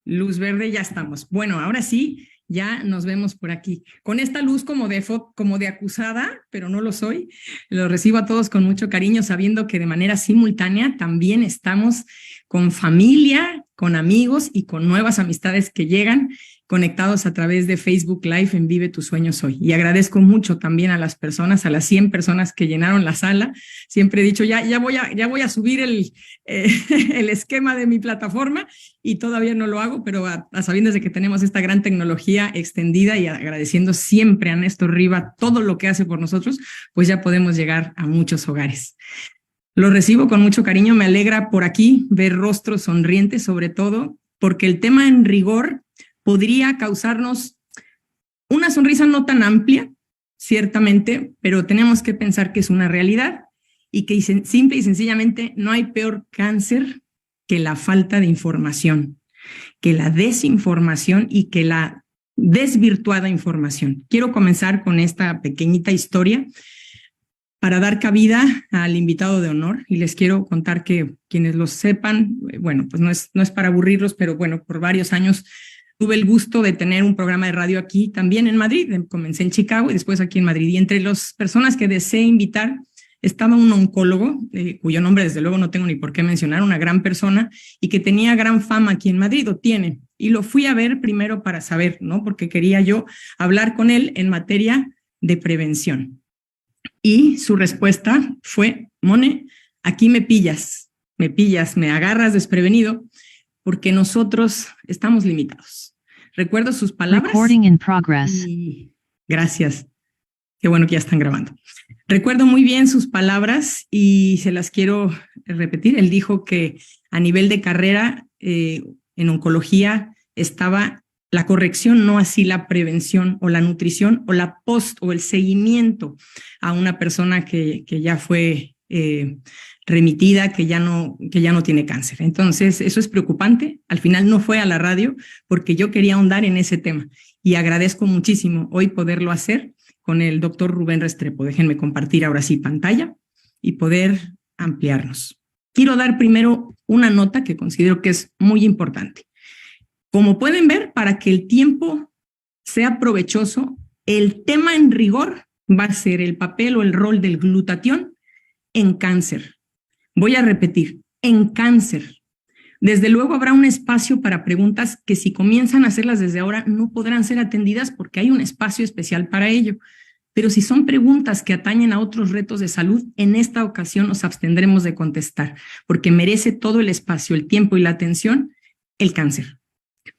Luz verde, ya estamos. Bueno, ahora sí, ya nos vemos por aquí. Con esta luz como de acusada, pero no lo soy. Lo recibo a todos con mucho cariño, sabiendo que de manera simultánea también estamos con familia, con amigos y con nuevas amistades que llegan conectados a través de Facebook Live en Vive tus sueños hoy. Y agradezco mucho también a las personas, a las 100 personas que llenaron la sala. Siempre he dicho, ya voy a subir el esquema de mi plataforma y todavía no lo hago, pero a sabiendas de que tenemos esta gran tecnología extendida y agradeciendo siempre a Néstor Riva todo lo que hace por nosotros, pues ya podemos llegar a muchos hogares. Lo recibo con mucho cariño, me alegra por aquí ver rostros sonrientes, sobre todo porque el tema en rigor podría causarnos una sonrisa no tan amplia, ciertamente, pero tenemos que pensar que es una realidad y que simple y sencillamente no hay peor cáncer que la falta de información, que la desinformación y que la desvirtuada información. Quiero comenzar con esta pequeñita historia para dar cabida al invitado de honor y les quiero contar que quienes lo sepan, bueno, pues no es para aburrirlos, pero bueno, por varios años tuve el gusto de tener un programa de radio aquí también en Madrid. Comencé en Chicago y después aquí en Madrid. Y entre las personas que deseé invitar estaba un oncólogo, cuyo nombre desde luego no tengo ni por qué mencionar, una gran persona y que tenía gran fama aquí en Madrid, o tiene. Y lo fui a ver primero para saber, ¿no? Porque quería yo hablar con él en materia de prevención. Y su respuesta fue: Mone, aquí me pillas, me agarras desprevenido, porque nosotros estamos limitados. Recuerdo sus palabras. Recording in progress. Y gracias. Qué bueno que ya están grabando. Recuerdo muy bien sus palabras y se las quiero repetir. Él dijo que a nivel de carrera en oncología estaba la corrección, no así la prevención o la nutrición o la post o el seguimiento a una persona que ya fue remitida, que ya no tiene cáncer. Entonces, eso es preocupante. Al final no fue a la radio porque yo quería ahondar en ese tema y agradezco muchísimo hoy poderlo hacer con el doctor Rubén Restrepo. Déjenme compartir ahora sí pantalla y poder ampliarnos. Quiero dar primero una nota que considero que es muy importante. Como pueden ver, para que el tiempo sea provechoso, el tema en rigor va a ser el papel o el rol del glutatión en cáncer. Voy a repetir, en cáncer. Desde luego habrá un espacio para preguntas que si comienzan a hacerlas desde ahora no podrán ser atendidas porque hay un espacio especial para ello. Pero si son preguntas que atañen a otros retos de salud, en esta ocasión nos abstendremos de contestar porque merece todo el espacio, el tiempo y la atención el cáncer.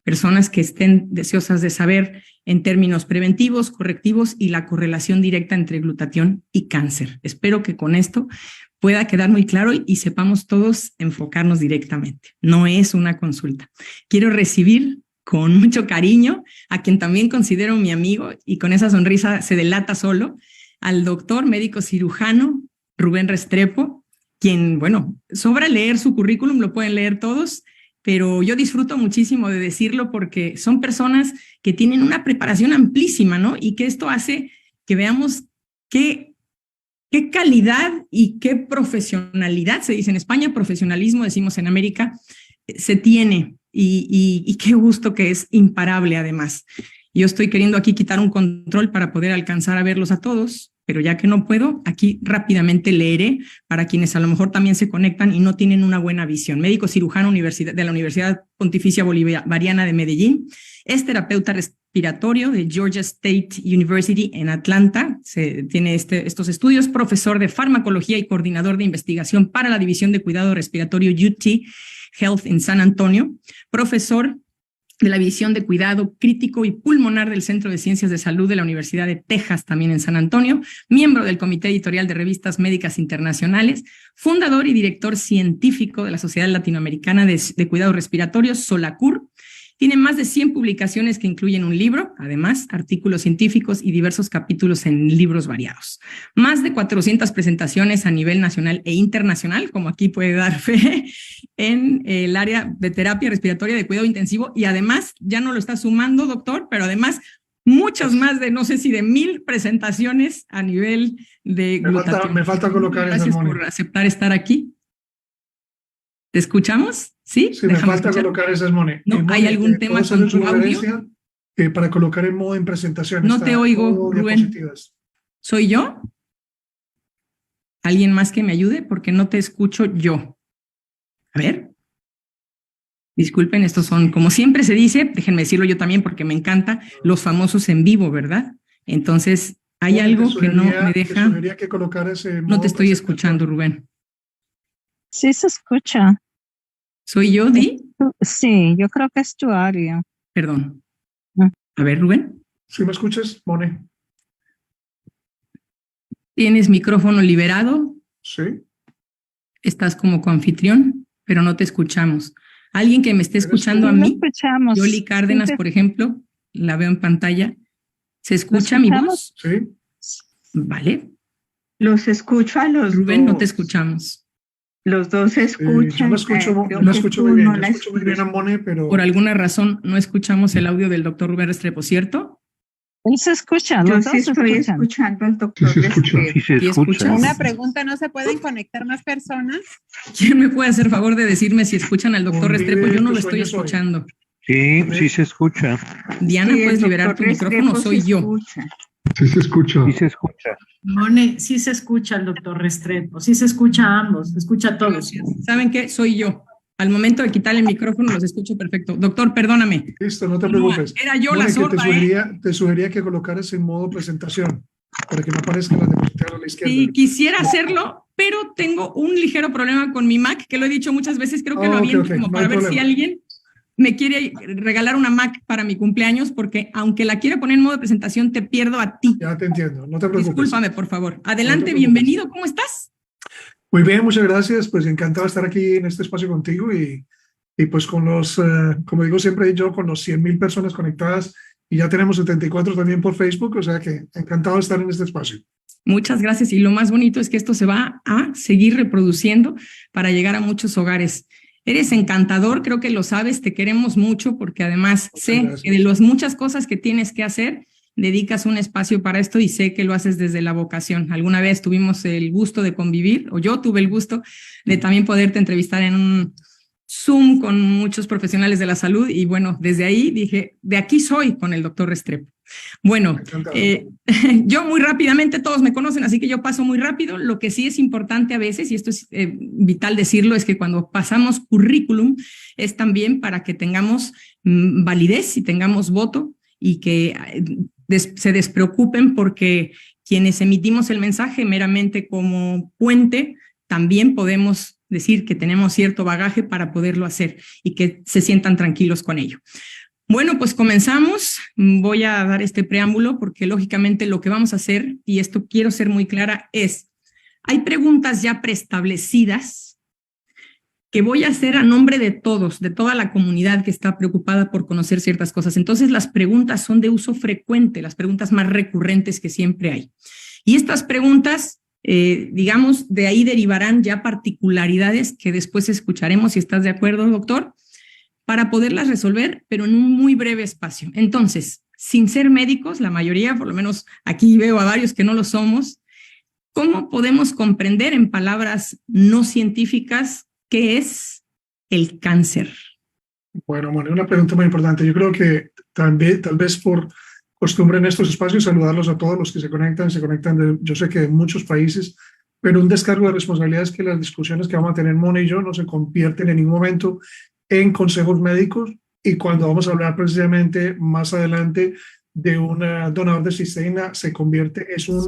Personas que estén deseosas de saber en términos preventivos, correctivos y la correlación directa entre glutatión y cáncer. Espero que con esto pueda quedar muy claro y sepamos todos enfocarnos directamente. No es una consulta. Quiero recibir con mucho cariño a quien también considero mi amigo y con esa sonrisa se delata solo, al doctor médico cirujano Rubén Restrepo, quien, bueno, sobra leer su currículum, lo pueden leer todos, pero yo disfruto muchísimo de decirlo porque son personas que tienen una preparación amplísima, ¿no? Y que esto hace que veamos qué calidad y qué profesionalidad, se dice en España, profesionalismo, decimos en América, se tiene y qué gusto que es imparable además. Yo estoy queriendo aquí quitar un control para poder alcanzar a verlos a todos, pero ya que no puedo, aquí rápidamente leeré para quienes a lo mejor también se conectan y no tienen una buena visión. Médico cirujano de la Universidad Pontificia Bolivariana de Medellín, es terapeuta respiratorio de Georgia State University en Atlanta, tiene estos estudios, profesor de farmacología y coordinador de investigación para la División de Cuidado Respiratorio UT Health en San Antonio, profesor de la División de Cuidado Crítico y Pulmonar del Centro de Ciencias de Salud de la Universidad de Texas, también en San Antonio, miembro del Comité Editorial de Revistas Médicas Internacionales, fundador y director científico de la Sociedad Latinoamericana de Cuidados Respiratorios, SOLACUR. Tiene más de 100 publicaciones que incluyen un libro, además, artículos científicos y diversos capítulos en libros variados. Más de 400 presentaciones a nivel nacional e internacional, como aquí puede dar fe, en el área de terapia respiratoria de cuidado intensivo. Y además, ya no lo está sumando, doctor, pero además muchas más de, no sé si de 1000 presentaciones a nivel de glutatión. Me falta colocar Gracias por aceptar estar aquí. ¿Te escuchamos? ¿Sí? Sí, me Déjame falta escuchar. colocar esas monedas. ¿No? ¿Hay algún tema con tu audio? Para colocar en modo en presentación. No te oigo, Rubén. Diapositivas. ¿Soy yo? ¿Alguien más que me ayude? Porque no te escucho yo. A ver. Disculpen, estos son, como siempre se dice, déjenme decirlo yo también porque me encanta, los famosos en vivo, ¿verdad? Entonces, hay Bueno, algo que no me deja. Te sugeriría que colocaras en No modo te estoy presentación. escuchando, Rubén. Sí se escucha. ¿Soy yo, Di? Sí, yo creo que es tu audio. Perdón. A ver, Rubén. ¿Sí me escuchas, Mone? ¿Tienes micrófono liberado? Sí. Estás como coanfitrión, pero no te escuchamos. Alguien que me esté escuchando a Sí, lo mí, escuchamos. Yoli Cárdenas, Sí, por ejemplo, la veo en pantalla. ¿Se escucha mi voz? Sí. Vale. Los escucho a los Rubén, dos. no te escuchamos. Los dos se escuchan. Yo no creo escucho que muy bien. no Yo la escucho muy bien a Mone, pero... Por alguna razón no escuchamos el audio del doctor Rubén Restrepo, ¿cierto? él se escucha. Yo Los sí dos se estoy escuchan. escuchando al doctor Restrepo. Sí se ¿Sí escucha. escuchas? Una pregunta, ¿no se pueden conectar más personas? ¿Quién me puede hacer favor de decirme si escuchan al doctor Restrepo? Yo no lo estoy escuchando. Sí, sí se escucha. Diana, Sí, el ¿puedes liberar tu doctor micrófono? Restrepo Soy se yo. escucha. Sí se escucha. Sí se escucha. Mone, sí se escucha al doctor Restrepo, sí se escucha a ambos, se escucha a todos. ¿Saben qué? Soy yo. Al momento de quitarle el micrófono los escucho perfecto. Doctor, perdóname. Listo, no te preocupes. Era yo Mone, la sorda, te sugeriría que colocaras en modo presentación para que no aparezcan las diapositivas a la izquierda. Sí, quisiera hacerlo, pero tengo un ligero problema con mi Mac, que lo he dicho muchas veces, creo que lo aviento como no para hay ver si problema. alguien me quiere regalar una Mac para mi cumpleaños, porque aunque la quiera poner en modo de presentación, te pierdo a ti. Ya te entiendo, no te preocupes. Discúlpame, por favor. Adelante, preocupes. bienvenido, ¿cómo estás? Muy bien, muchas gracias. Pues encantado de estar aquí en este espacio contigo y pues con los, como digo siempre yo, con los 100.000 personas conectadas y ya tenemos 74 también por Facebook, o sea que encantado de estar en este espacio. Muchas gracias y lo más bonito es que esto se va a seguir reproduciendo para llegar a muchos hogares. Eres encantador, creo que lo sabes, te queremos mucho porque además sé que de las muchas cosas que tienes que hacer, dedicas un espacio para esto y sé que lo haces desde la vocación. Alguna vez tuvimos el gusto de convivir, o yo tuve el gusto de también poderte entrevistar en un Zoom con muchos profesionales de la salud y bueno, desde ahí dije, de aquí soy con el doctor Restrepo. Bueno, yo muy rápidamente, todos me conocen, así que yo paso muy rápido. Lo que sí es importante a veces, y esto es vital decirlo, es que cuando pasamos currículum es también para que tengamos validez y tengamos voto y que se despreocupen porque quienes emitimos el mensaje meramente como puente, también podemos decir que tenemos cierto bagaje para poderlo hacer y que se sientan tranquilos con ello. Bueno, pues comenzamos. Voy a dar este preámbulo porque lógicamente lo que vamos a hacer, y esto quiero ser muy clara, es, hay preguntas ya preestablecidas que voy a hacer a nombre de todos, de toda la comunidad que está preocupada por conocer ciertas cosas. Entonces las preguntas son de uso frecuente, las preguntas más recurrentes que siempre hay. Y estas preguntas, digamos, de ahí derivarán ya particularidades que después escucharemos, si estás de acuerdo, doctor, para poderlas resolver, pero en un muy breve espacio. Entonces, sin ser médicos, la mayoría, por lo menos aquí veo a varios que no lo somos, ¿cómo podemos comprender en palabras no científicas qué es el cáncer? Bueno, una pregunta muy importante. Yo creo que tal vez por costumbre en estos espacios saludarlos a todos los que se conectan yo sé que de muchos países, pero un descargo de responsabilidades que las discusiones que vamos a tener Mone y yo no se convierten en ningún momento en consejos médicos y cuando vamos a hablar precisamente más adelante de un donador de cisteína se convierte es un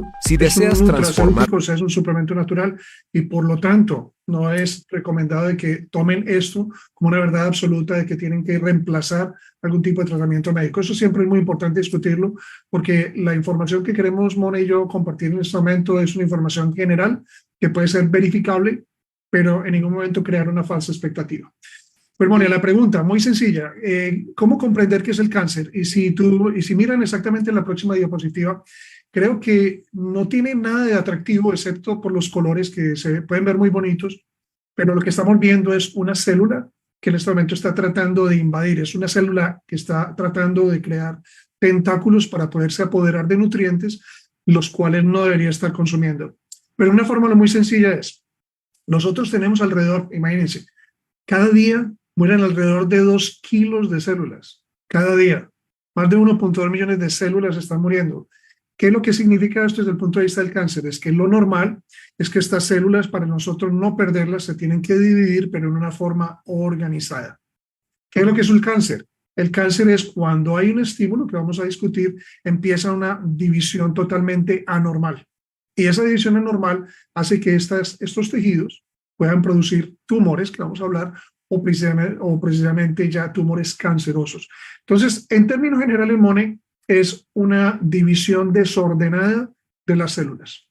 nutracéutico, o sea, es un suplemento natural y por lo tanto no es recomendado de que tomen esto como una verdad absoluta de que tienen que reemplazar algún tipo de tratamiento médico. Eso siempre es muy importante discutirlo porque la información que queremos Mone y yo compartir en este momento es una información general que puede ser verificable, pero en ningún momento crear una falsa expectativa. Pues Mone, la pregunta muy sencilla, ¿cómo comprender qué es el cáncer? Y si miran exactamente en la próxima diapositiva, creo que no tiene nada de atractivo excepto por los colores que se pueden ver muy bonitos, pero lo que estamos viendo es una célula que en este momento está tratando de invadir, es una célula que está tratando de crear tentáculos para poderse apoderar de nutrientes, los cuales no debería estar consumiendo. Pero una fórmula muy sencilla es, nosotros tenemos alrededor, imagínense, cada día mueren alrededor de 2 kilos de células cada día. Más de 1.2 millones de células están muriendo. ¿Qué es lo que significa esto desde el punto de vista del cáncer? Es que lo normal es que estas células, para nosotros no perderlas, se tienen que dividir, pero en una forma organizada. ¿Qué es lo que es el cáncer? El cáncer es cuando hay un estímulo que vamos a discutir, empieza una división totalmente anormal. Y esa división anormal hace que estos tejidos puedan producir tumores, que vamos a hablar, o precisamente ya tumores cancerosos. Entonces, en términos generales, Mone, es una división desordenada de las células.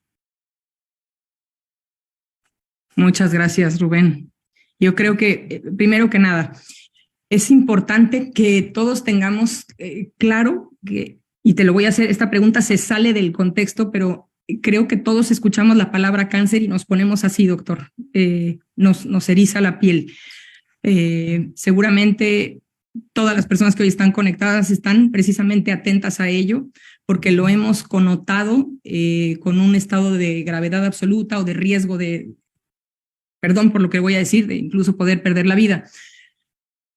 Muchas gracias, Rubén. Yo creo que, primero que nada, es importante que todos tengamos claro que, y te lo voy a hacer, esta pregunta se sale del contexto, pero creo que todos escuchamos la palabra cáncer y nos ponemos así, doctor, nos eriza la piel. Seguramente todas las personas que hoy están conectadas están precisamente atentas a ello, porque lo hemos connotado con un estado de gravedad absoluta o de riesgo de, perdón por lo que voy a decir, de incluso poder perder la vida.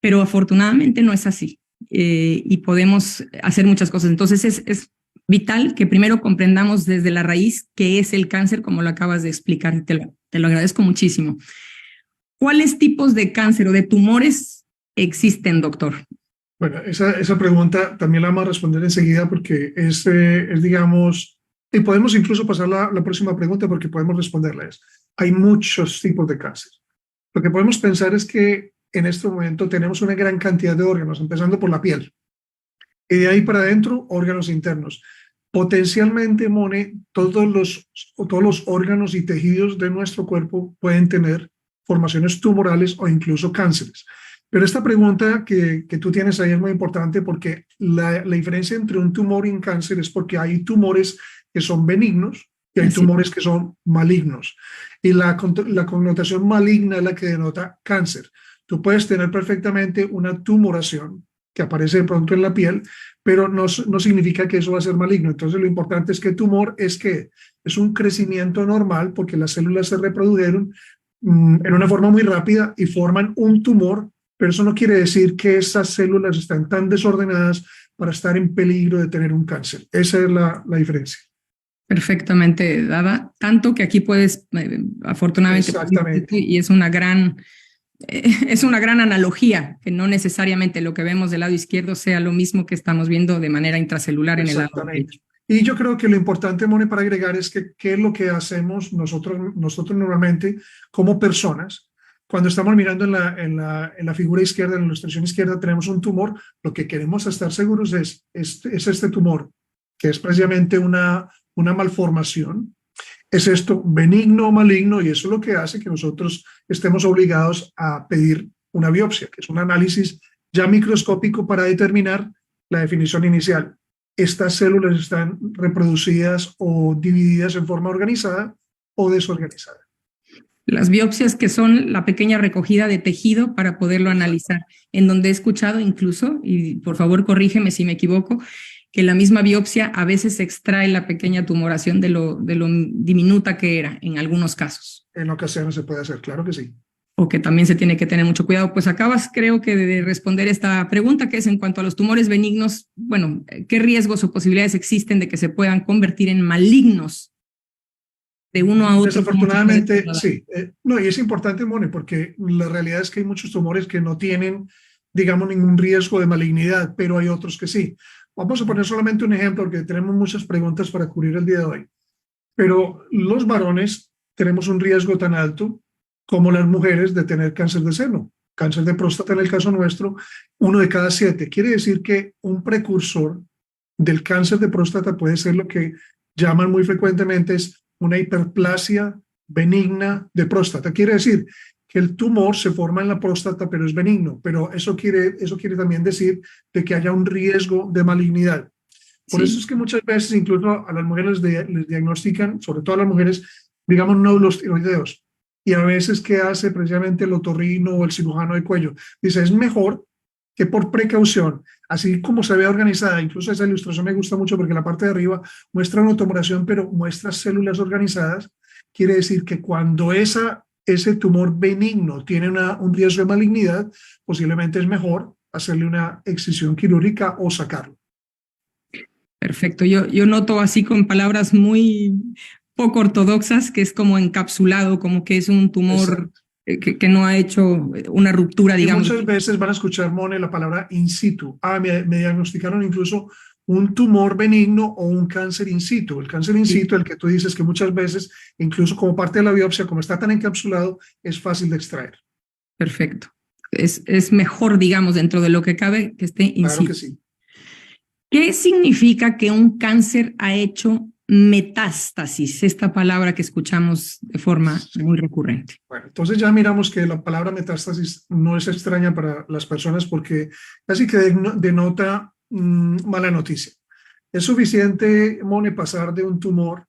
Pero afortunadamente no es así y podemos hacer muchas cosas. Entonces es vital que primero comprendamos desde la raíz qué es el cáncer, como lo acabas de explicar, y te lo agradezco muchísimo. ¿Cuáles tipos de cáncer o de tumores existen, doctor? Bueno, esa pregunta también la vamos a responder enseguida porque es digamos, y podemos incluso pasar la próxima pregunta porque podemos responderla. Hay muchos tipos de cáncer. Lo que podemos pensar es que en este momento tenemos una gran cantidad de órganos, empezando por la piel. Y de ahí para adentro, órganos internos. Potencialmente, Mone, todos los órganos y tejidos de nuestro cuerpo pueden tener formaciones tumorales o incluso cánceres. Pero esta pregunta que tú tienes ahí es muy importante porque la diferencia entre un tumor y un cáncer es porque hay tumores que son benignos y hay tumores que son malignos. Y la connotación maligna es la que denota cáncer. Tú puedes tener perfectamente una tumoración que aparece de pronto en la piel, pero no significa que eso va a ser maligno. Entonces lo importante es que tumor es un crecimiento normal porque las células se reprodujeron en una forma muy rápida y forman un tumor, pero eso no quiere decir que esas células están tan desordenadas para estar en peligro de tener un cáncer. Esa es la diferencia. Perfectamente dada, tanto que aquí puedes, afortunadamente, exactamente. Y es una gran analogía, que no necesariamente lo que vemos del lado izquierdo sea lo mismo que estamos viendo de manera intracelular en el lado derecho. Y yo creo que lo importante, Mone, para agregar es que qué es lo que hacemos nosotros normalmente como personas. Cuando estamos mirando en la figura izquierda, en la ilustración izquierda, tenemos un tumor. Lo que queremos estar seguros es este tumor, que es precisamente una malformación. ¿Es esto benigno o maligno? Y eso es lo que hace que nosotros estemos obligados a pedir una biopsia, que es un análisis ya microscópico para determinar la definición inicial. ¿Estas células están reproducidas o divididas en forma organizada o desorganizada? Las biopsias, que son la pequeña recogida de tejido para poderlo analizar, en donde he escuchado incluso, y por favor corrígeme si me equivoco, que la misma biopsia a veces extrae la pequeña tumoración de lo diminuta que era en algunos casos. En ocasiones se puede hacer, claro que sí. O que también se tiene que tener mucho cuidado. Pues acabas, creo que, de responder esta pregunta, que es en cuanto a los tumores benignos, bueno, ¿qué riesgos o posibilidades existen de que se puedan convertir en malignos de uno a otro? Desafortunadamente, sí. No, y es importante, Mone, porque la realidad es que hay muchos tumores que no tienen, digamos, ningún riesgo de malignidad, pero hay otros que sí. Vamos a poner solamente un ejemplo, porque tenemos muchas preguntas para cubrir el día de hoy. Pero los varones tenemos un riesgo tan alto como las mujeres de tener cáncer de seno. Cáncer de próstata en el caso nuestro, 1 de cada 7. Quiere decir que un precursor del cáncer de próstata puede ser lo que llaman muy frecuentemente es una hiperplasia benigna de próstata. Quiere decir que el tumor se forma en la próstata, pero es benigno. Pero eso quiere también decir de que haya un riesgo de malignidad. Por eso es que muchas veces incluso a las mujeres les diagnostican, sobre todo a las mujeres, digamos, nódulos tiroideos. Y a veces, ¿qué hace precisamente el otorrino o el cirujano de cuello? Dice, es mejor que por precaución, así como se ve organizada, incluso esa ilustración me gusta mucho porque la parte de arriba muestra una tumoración, pero muestra células organizadas. Quiere decir que cuando esa ese tumor benigno tiene un riesgo de malignidad, posiblemente es mejor hacerle una excisión quirúrgica o sacarlo. Perfecto. Yo noto así con palabras muy poco ortodoxas que es como encapsulado, como que es un tumor que no ha hecho una ruptura, Y digamos. muchas veces van a escuchar, Mone, la palabra in situ. Me diagnosticaron incluso un tumor benigno o un cáncer in situ. El cáncer in situ, el que tú dices que muchas veces, incluso como parte de la biopsia, como está tan encapsulado, es fácil de extraer. Perfecto. Es mejor, digamos, dentro de lo que cabe, que esté in Claro situ. que sí. ¿Qué significa que un cáncer ha hecho metástasis? Esta palabra que escuchamos de forma muy recurrente. Bueno, entonces ya miramos que la palabra metástasis no es extraña para las personas porque casi que denota mala noticia. Es suficiente, Mone, pasar de un tumor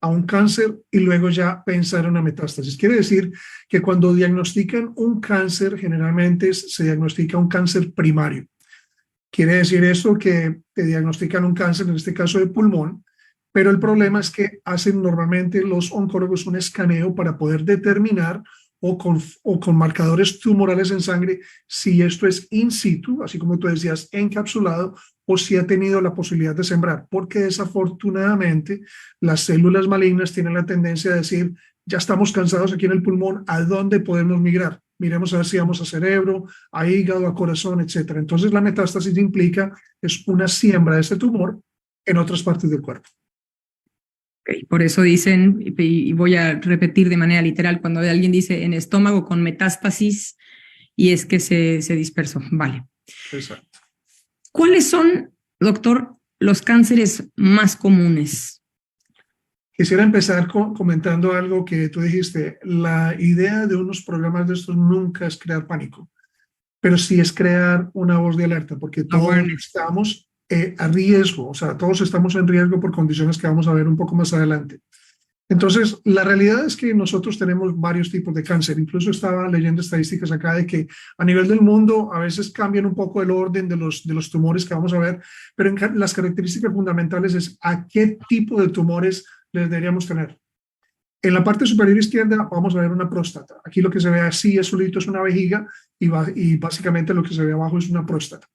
a un cáncer y luego ya pensar en una metástasis. Quiere decir que cuando diagnostican un cáncer, generalmente se diagnostica un cáncer primario. Quiere decir esto que te diagnostican un cáncer, en este caso de pulmón, pero el problema es que hacen normalmente los oncólogos un escaneo para poder determinar o con marcadores tumorales en sangre si esto es in situ, así como tú decías, encapsulado, o si ha tenido la posibilidad de sembrar, porque desafortunadamente las células malignas tienen la tendencia a decir, ya estamos cansados aquí en el pulmón, ¿a dónde podemos migrar? Miremos a ver si vamos a cerebro, a hígado, a corazón, etc. Entonces la metástasis implica es una siembra de este tumor en otras partes del cuerpo. Okay. Por eso dicen, y voy a repetir de manera literal, cuando alguien dice en estómago con metástasis y es que se dispersó. Vale. Exacto. ¿Cuáles son, doctor, los cánceres más comunes? Quisiera empezar comentando algo que tú dijiste. La idea de unos programas de estos nunca es crear pánico, pero sí es crear una voz de alerta, porque todos estamos a riesgo, o sea, todos estamos en riesgo por condiciones que vamos a ver un poco más adelante. Entonces, la realidad es que nosotros tenemos varios tipos de cáncer. Incluso estaba leyendo estadísticas acá de que a nivel del mundo a veces cambian un poco el orden de los tumores que vamos a ver, pero las características fundamentales es a qué tipo de tumores les deberíamos tener. En la parte superior izquierda vamos a ver una próstata. Aquí lo que se ve así es solito es una vejiga y básicamente lo que se ve abajo es una próstata.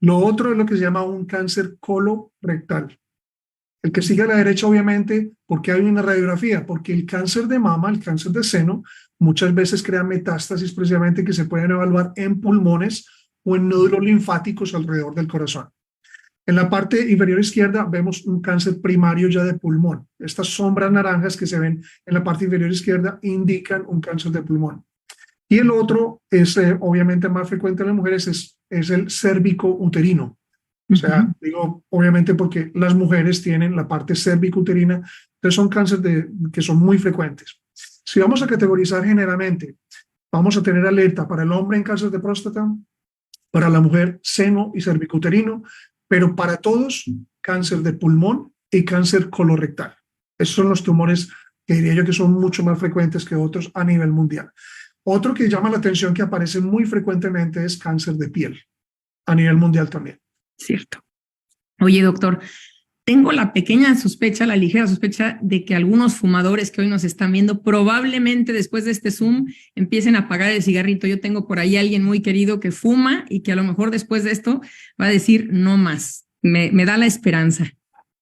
Lo otro es lo que se llama un cáncer colorectal. El que sigue a la derecha, obviamente, ¿por qué hay una radiografía? Porque el cáncer de mama, el cáncer de seno, muchas veces crea metástasis precisamente que se pueden evaluar en pulmones o en nódulos linfáticos alrededor del corazón. En la parte inferior izquierda vemos un cáncer primario ya de pulmón. Estas sombras naranjas que se ven en la parte inferior izquierda indican un cáncer de pulmón. Y el otro es obviamente más frecuente en las mujeres, es el cérvico-uterino. O sea, digo, obviamente porque las mujeres tienen la parte cérvico-uterina, entonces son cánceres que son muy frecuentes. Si vamos a categorizar generalmente, vamos a tener alerta para el hombre en cáncer de próstata, para la mujer seno y cérvico-uterino, pero para todos cáncer de pulmón y cáncer colorectal. Esos son los tumores que diría yo que son mucho más frecuentes que otros a nivel mundial. Otro que llama la atención que aparece muy frecuentemente es cáncer de piel, a nivel mundial también. Cierto. Oye, doctor, tengo la pequeña sospecha, la ligera sospecha de que algunos fumadores que hoy nos están viendo probablemente después de este Zoom empiecen a apagar el cigarrito. Yo tengo por ahí a alguien muy querido que fuma y que a lo mejor después de esto va a decir no más. Me da la esperanza.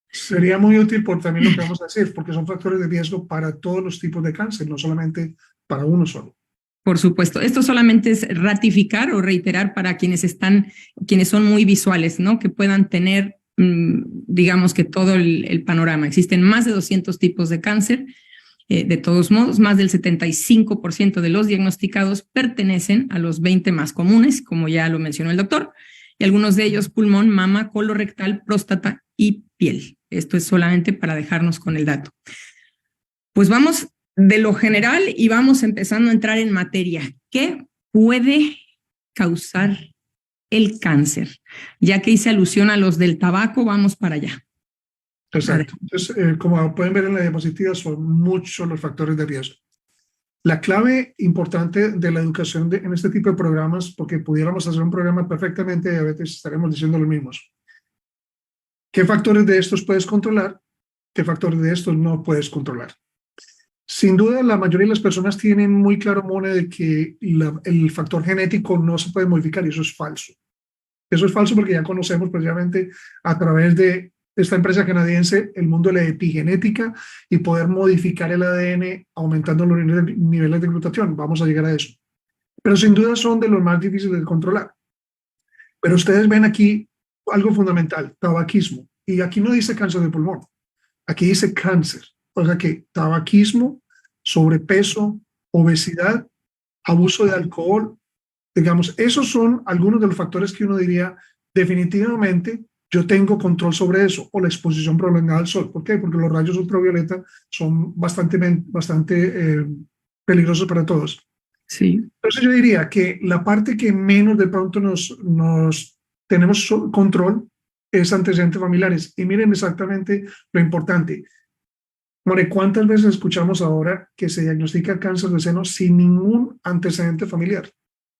Sería muy útil por también lo que vamos a decir, porque son factores de riesgo para todos los tipos de cáncer, no solamente para uno solo. Por supuesto, esto solamente es ratificar o reiterar para quienes son muy visuales, ¿no? Que puedan tener, digamos que todo el panorama. Existen más de 200 tipos de cáncer. De todos modos, más del 75% de los diagnosticados pertenecen a los 20 más comunes, como ya lo mencionó el doctor, y algunos de ellos pulmón, mama, colorectal, próstata y piel. Esto es solamente para dejarnos con el dato. Pues vamos de lo general y vamos empezando a entrar en materia. ¿Qué puede causar el cáncer? Ya que hice alusión a los del tabaco, vamos para allá. Exacto. Entonces, como pueden ver en la diapositiva, son muchos los factores de riesgo. La clave importante de la educación en este tipo de programas, porque pudiéramos hacer un programa perfectamente de diabetes, estaremos diciendo los mismos. ¿Qué factores de estos puedes controlar? ¿Qué factores de estos no puedes controlar? Sin duda, la mayoría de las personas tienen muy claro, Mone, de que el factor genético no se puede modificar y eso es falso. Eso es falso porque ya conocemos precisamente a través de esta empresa canadiense el mundo de la epigenética y poder modificar el ADN aumentando los niveles de glutatión. Vamos a llegar a eso. Pero sin duda son de los más difíciles de controlar. Pero ustedes ven aquí algo fundamental, tabaquismo. Y aquí no dice cáncer de pulmón, aquí dice cáncer. O sea que tabaquismo, sobrepeso, obesidad, abuso de alcohol, digamos, esos son algunos de los factores que uno diría, definitivamente yo tengo control sobre eso, o la exposición prolongada al sol. ¿Por qué? Porque los rayos ultravioleta son bastante peligrosos para todos. Sí. Entonces yo diría que la parte que menos de pronto nos tenemos control es antecedentes familiares. Y miren exactamente lo importante. More, ¿cuántas veces escuchamos ahora que se diagnostica cáncer de seno sin ningún antecedente familiar?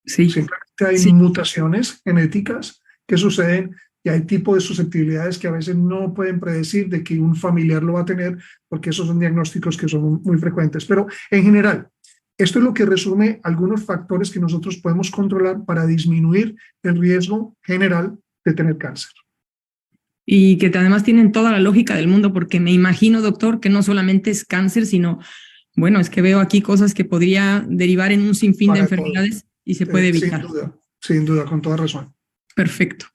Sí. Simplemente hay Sí. mutaciones genéticas que suceden y hay tipos de susceptibilidades que a veces no pueden predecir de que un familiar lo va a tener, porque esos son diagnósticos que son muy frecuentes. Pero en general, esto es lo que resume algunos factores que nosotros podemos controlar para disminuir el riesgo general de tener cáncer. Y que además tienen toda la lógica del mundo, porque me imagino, doctor, que no solamente es cáncer, sino, bueno, es que veo aquí cosas que podría derivar en un sinfín de enfermedades y se puede evitar. Sin duda, con toda razón. Perfecto.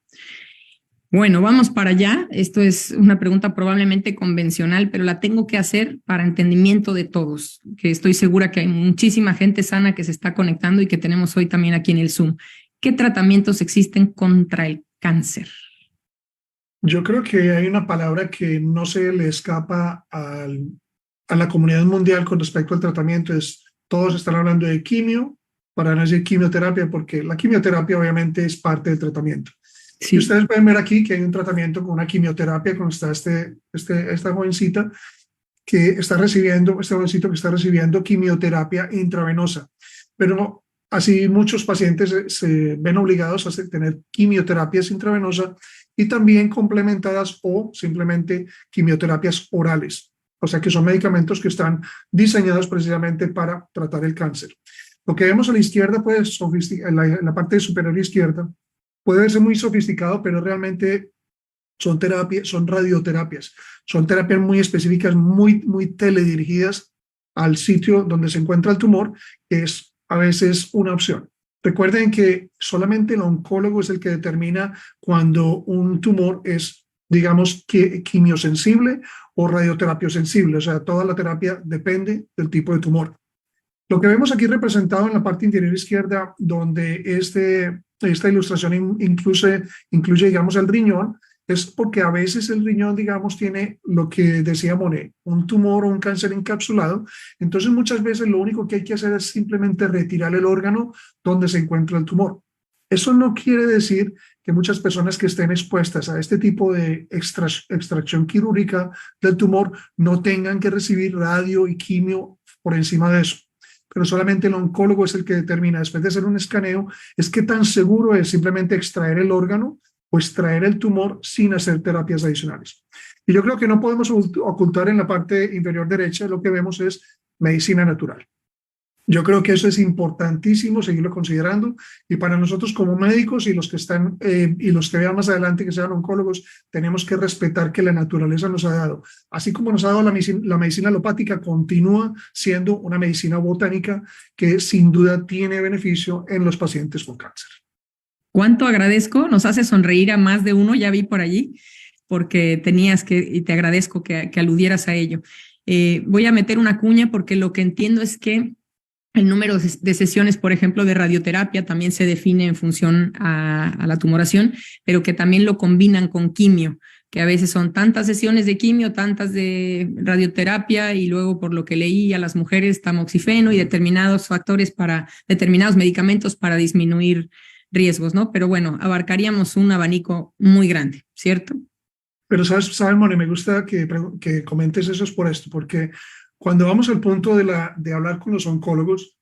Bueno, vamos para allá. Esto es una pregunta probablemente convencional, pero la tengo que hacer para entendimiento de todos, que estoy segura que hay muchísima gente sana que se está conectando y que tenemos hoy también aquí en el Zoom. ¿Qué tratamientos existen contra el cáncer? Yo creo que hay una palabra que no se le escapa a la comunidad mundial con respecto al tratamiento. Todos están hablando de quimio, para no decir quimioterapia, porque la quimioterapia obviamente es parte del tratamiento. Sí. Y ustedes pueden ver aquí que hay un tratamiento con una quimioterapia, con esta jovencita que está recibiendo, este jovencito que está recibiendo quimioterapia intravenosa. Pero así muchos pacientes se ven obligados a tener quimioterapias intravenosas y también complementadas o simplemente quimioterapias orales. O sea que son medicamentos que están diseñados precisamente para tratar el cáncer. Lo que vemos a la izquierda, pues, en la parte superior izquierda, puede verse muy sofisticado, pero realmente son radioterapias. Son terapias muy específicas, muy teledirigidas al sitio donde se encuentra el tumor, que es a veces una opción. Recuerden que solamente el oncólogo es el que determina cuando un tumor es, digamos, quimiosensible o radioterapia sensible. O sea, toda la terapia depende del tipo de tumor. Lo que vemos aquí representado en la parte inferior izquierda, donde esta ilustración incluye, digamos, el riñón, es porque a veces el riñón, digamos, tiene lo que decía Monet, un tumor o un cáncer encapsulado. Entonces, muchas veces lo único que hay que hacer es simplemente retirar el órgano donde se encuentra el tumor. Eso no quiere decir que muchas personas que estén expuestas a este tipo de extracción quirúrgica del tumor no tengan que recibir radio y quimio por encima de eso. Pero solamente el oncólogo es el que determina, después de hacer un escaneo, es qué tan seguro es simplemente extraer el órgano o extraer el tumor sin hacer terapias adicionales. Y yo creo que no podemos ocultar en la parte inferior derecha, lo que vemos es medicina natural. Yo creo que eso es importantísimo seguirlo considerando, y para nosotros como médicos y los que están y los que vean más adelante que sean oncólogos, tenemos que respetar que la naturaleza nos ha dado. Así como nos ha dado la medicina alopática, continúa siendo una medicina botánica que sin duda tiene beneficio en los pacientes con cáncer. ¿Cuánto agradezco? Nos hace sonreír a más de uno, ya vi por allí, porque tenías que, y te agradezco que aludieras a ello. Voy a meter una cuña porque lo que entiendo es que el número de sesiones, por ejemplo, de radioterapia también se define en función a la tumoración, pero que también lo combinan con quimio, que a veces son tantas sesiones de quimio, tantas de radioterapia, y luego, por lo que leí, a las mujeres tamoxifeno y determinados determinados medicamentos para disminuir riesgos, ¿no? Pero bueno, abarcaríamos un abanico muy grande, ¿cierto? Pero sabes, Moni, me gusta que comentes eso es por esto, porque cuando vamos al punto de hablar con los oncólogos,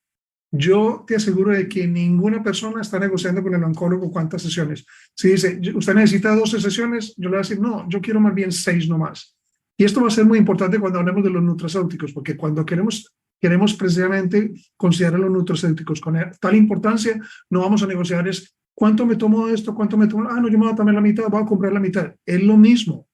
yo te aseguro de que ninguna persona está negociando con el oncólogo cuántas sesiones. Si dice, usted necesita 12 sesiones, yo le voy a decir, no, yo quiero más bien 6 nomás. Y esto va a ser muy importante cuando hablemos de los nutracéuticos, porque cuando queremos queremos precisamente considerar los nutracéuticos. Con tal importancia, no vamos a negociar es cuánto me tomo de esto, cuánto me tomo, no, yo me voy a tomar la mitad, voy a comprar la mitad. Es lo mismo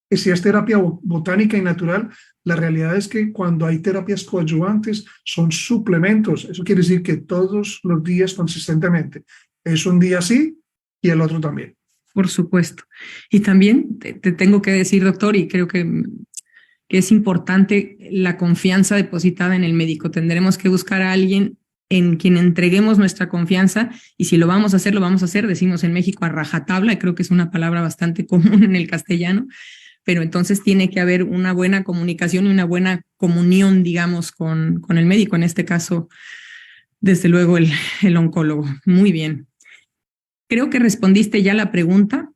que si es terapia botánica y natural. La realidad es que cuando hay terapias coadyuvantes son suplementos. Eso quiere decir que todos los días consistentemente. Es un día sí y el otro también. Por supuesto. Y también te tengo que decir, doctor, y creo que es importante la confianza depositada en el médico. Tendremos que buscar a alguien en quien entreguemos nuestra confianza, y si lo vamos a hacer, lo vamos a hacer, decimos en México, a rajatabla, y creo que es una palabra bastante común en el castellano, pero entonces tiene que haber una buena comunicación y una buena comunión, digamos, con el médico, en este caso, desde luego, el oncólogo. Muy bien. Creo que respondiste ya la pregunta,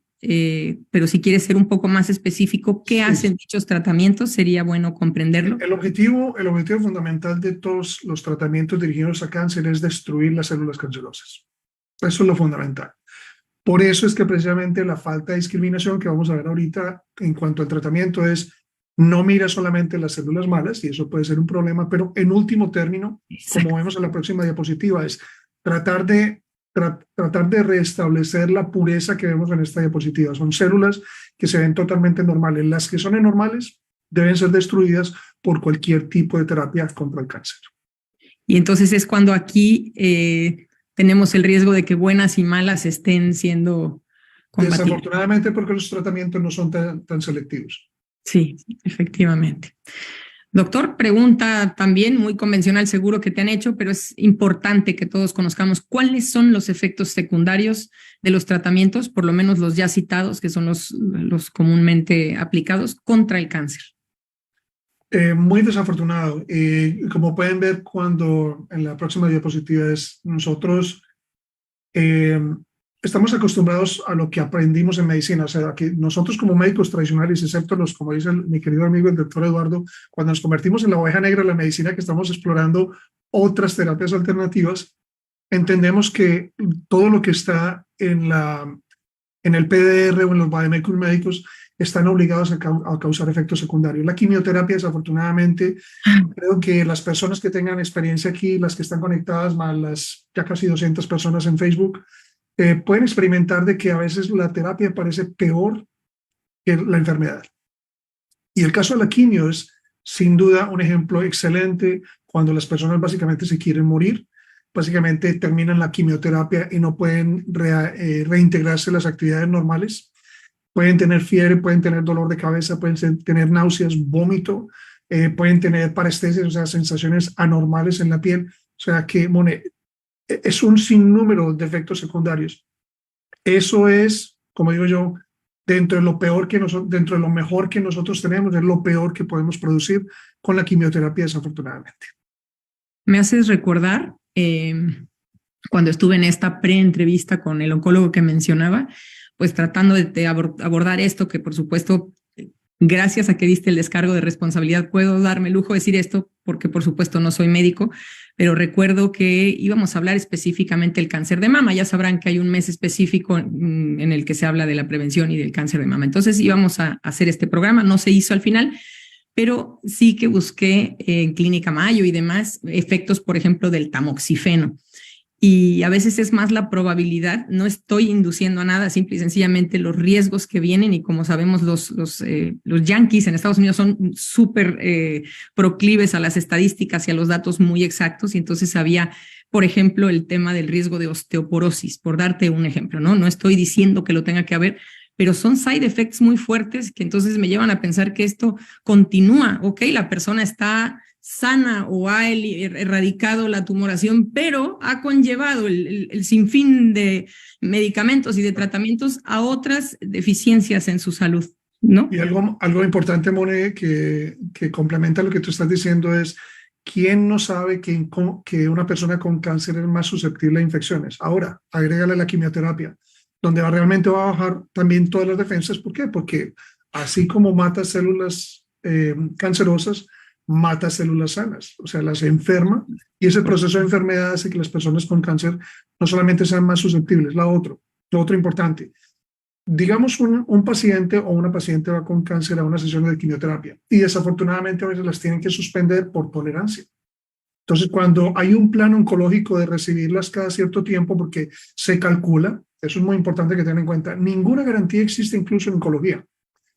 pero si quieres ser un poco más específico, ¿qué hacen dichos tratamientos? Sería bueno comprenderlo. El objetivo fundamental de todos los tratamientos dirigidos a cáncer es destruir las células cancerosas. Eso es lo fundamental. Por eso es que precisamente la falta de discriminación que vamos a ver ahorita en cuanto al tratamiento es no mira solamente las células malas, y eso puede ser un problema, pero en último término, como vemos en la próxima diapositiva, es tratar de restablecer la pureza que vemos en esta diapositiva. Son células que se ven totalmente normales. Las que son anormales deben ser destruidas por cualquier tipo de terapia contra el cáncer. Y entonces es cuando aquí tenemos el riesgo de que buenas y malas estén siendo combatidas. Desafortunadamente, porque los tratamientos no son tan selectivos. Sí, efectivamente. Doctor, pregunta también muy convencional, seguro que te han hecho, pero es importante que todos conozcamos cuáles son los efectos secundarios de los tratamientos, por lo menos los ya citados, que son los comúnmente aplicados contra el cáncer. Muy desafortunado. Como pueden ver cuando en la próxima diapositiva nosotros estamos acostumbrados a lo que aprendimos en medicina, o sea, que nosotros como médicos tradicionales, excepto los, como dice mi querido amigo el doctor Eduardo, cuando nos convertimos en la oveja negra de la medicina, que estamos explorando otras terapias alternativas, entendemos que todo lo que está en el PDR o en los vademecum médicos están obligados a causar efectos secundarios. La quimioterapia, desafortunadamente, creo que las personas que tengan experiencia aquí, las que están conectadas, más las ya casi 200 personas en Facebook, pueden experimentar de que a veces la terapia parece peor que la enfermedad. Y el caso de la quimio es sin duda un ejemplo excelente cuando las personas básicamente se quieren morir, básicamente terminan la quimioterapia y no pueden reintegrarse a las actividades normales. Pueden tener fiebre, pueden tener dolor de cabeza, pueden tener náuseas, vómito, pueden tener parestesias, o sea, sensaciones anormales en la piel. O sea que es un sinnúmero de efectos secundarios. Eso es, como digo yo, dentro de lo mejor que nosotros tenemos, es lo peor que podemos producir con la quimioterapia, desafortunadamente. Me haces recordar cuando estuve en esta pre-entrevista con el oncólogo que mencionaba, pues tratando de abordar esto, que por supuesto, gracias a que diste el descargo de responsabilidad, puedo darme el lujo de decir esto, porque por supuesto no soy médico, pero recuerdo que íbamos a hablar específicamente del cáncer de mama. Ya sabrán que hay un mes específico en el que se habla de la prevención y del cáncer de mama. Entonces íbamos a hacer este programa, no se hizo al final, pero sí que busqué en Clínica Mayo y demás efectos, por ejemplo, del tamoxifeno. Y a veces es más la probabilidad, no estoy induciendo a nada, simple y sencillamente los riesgos que vienen, y como sabemos los yanquis en Estados Unidos son súper proclives a las estadísticas y a los datos muy exactos, y entonces había, por ejemplo, el tema del riesgo de osteoporosis, por darte un ejemplo, ¿no? No estoy diciendo que lo tenga que haber, pero son side effects muy fuertes que entonces me llevan a pensar que esto continúa. Ok, la persona está sana o ha erradicado la tumoración, pero ha conllevado el sinfín de medicamentos y de tratamientos a otras deficiencias en su salud, ¿no? Y algo importante, Mone, que complementa lo que tú estás diciendo es, ¿quién no sabe que una persona con cáncer es más susceptible a infecciones? Ahora, agrégale la quimioterapia, donde realmente va a bajar también todas las defensas. ¿Por qué? Porque así como mata células cancerosas, mata células sanas, o sea, las enferma, y ese proceso de enfermedad hace que las personas con cáncer no solamente sean más susceptibles. Lo otro importante, digamos un paciente o una paciente va con cáncer a una sesión de quimioterapia y desafortunadamente a veces las tienen que suspender por tolerancia. Entonces, cuando hay un plan oncológico de recibirlas cada cierto tiempo, porque se calcula, eso es muy importante que tengan en cuenta, ninguna garantía existe incluso en oncología.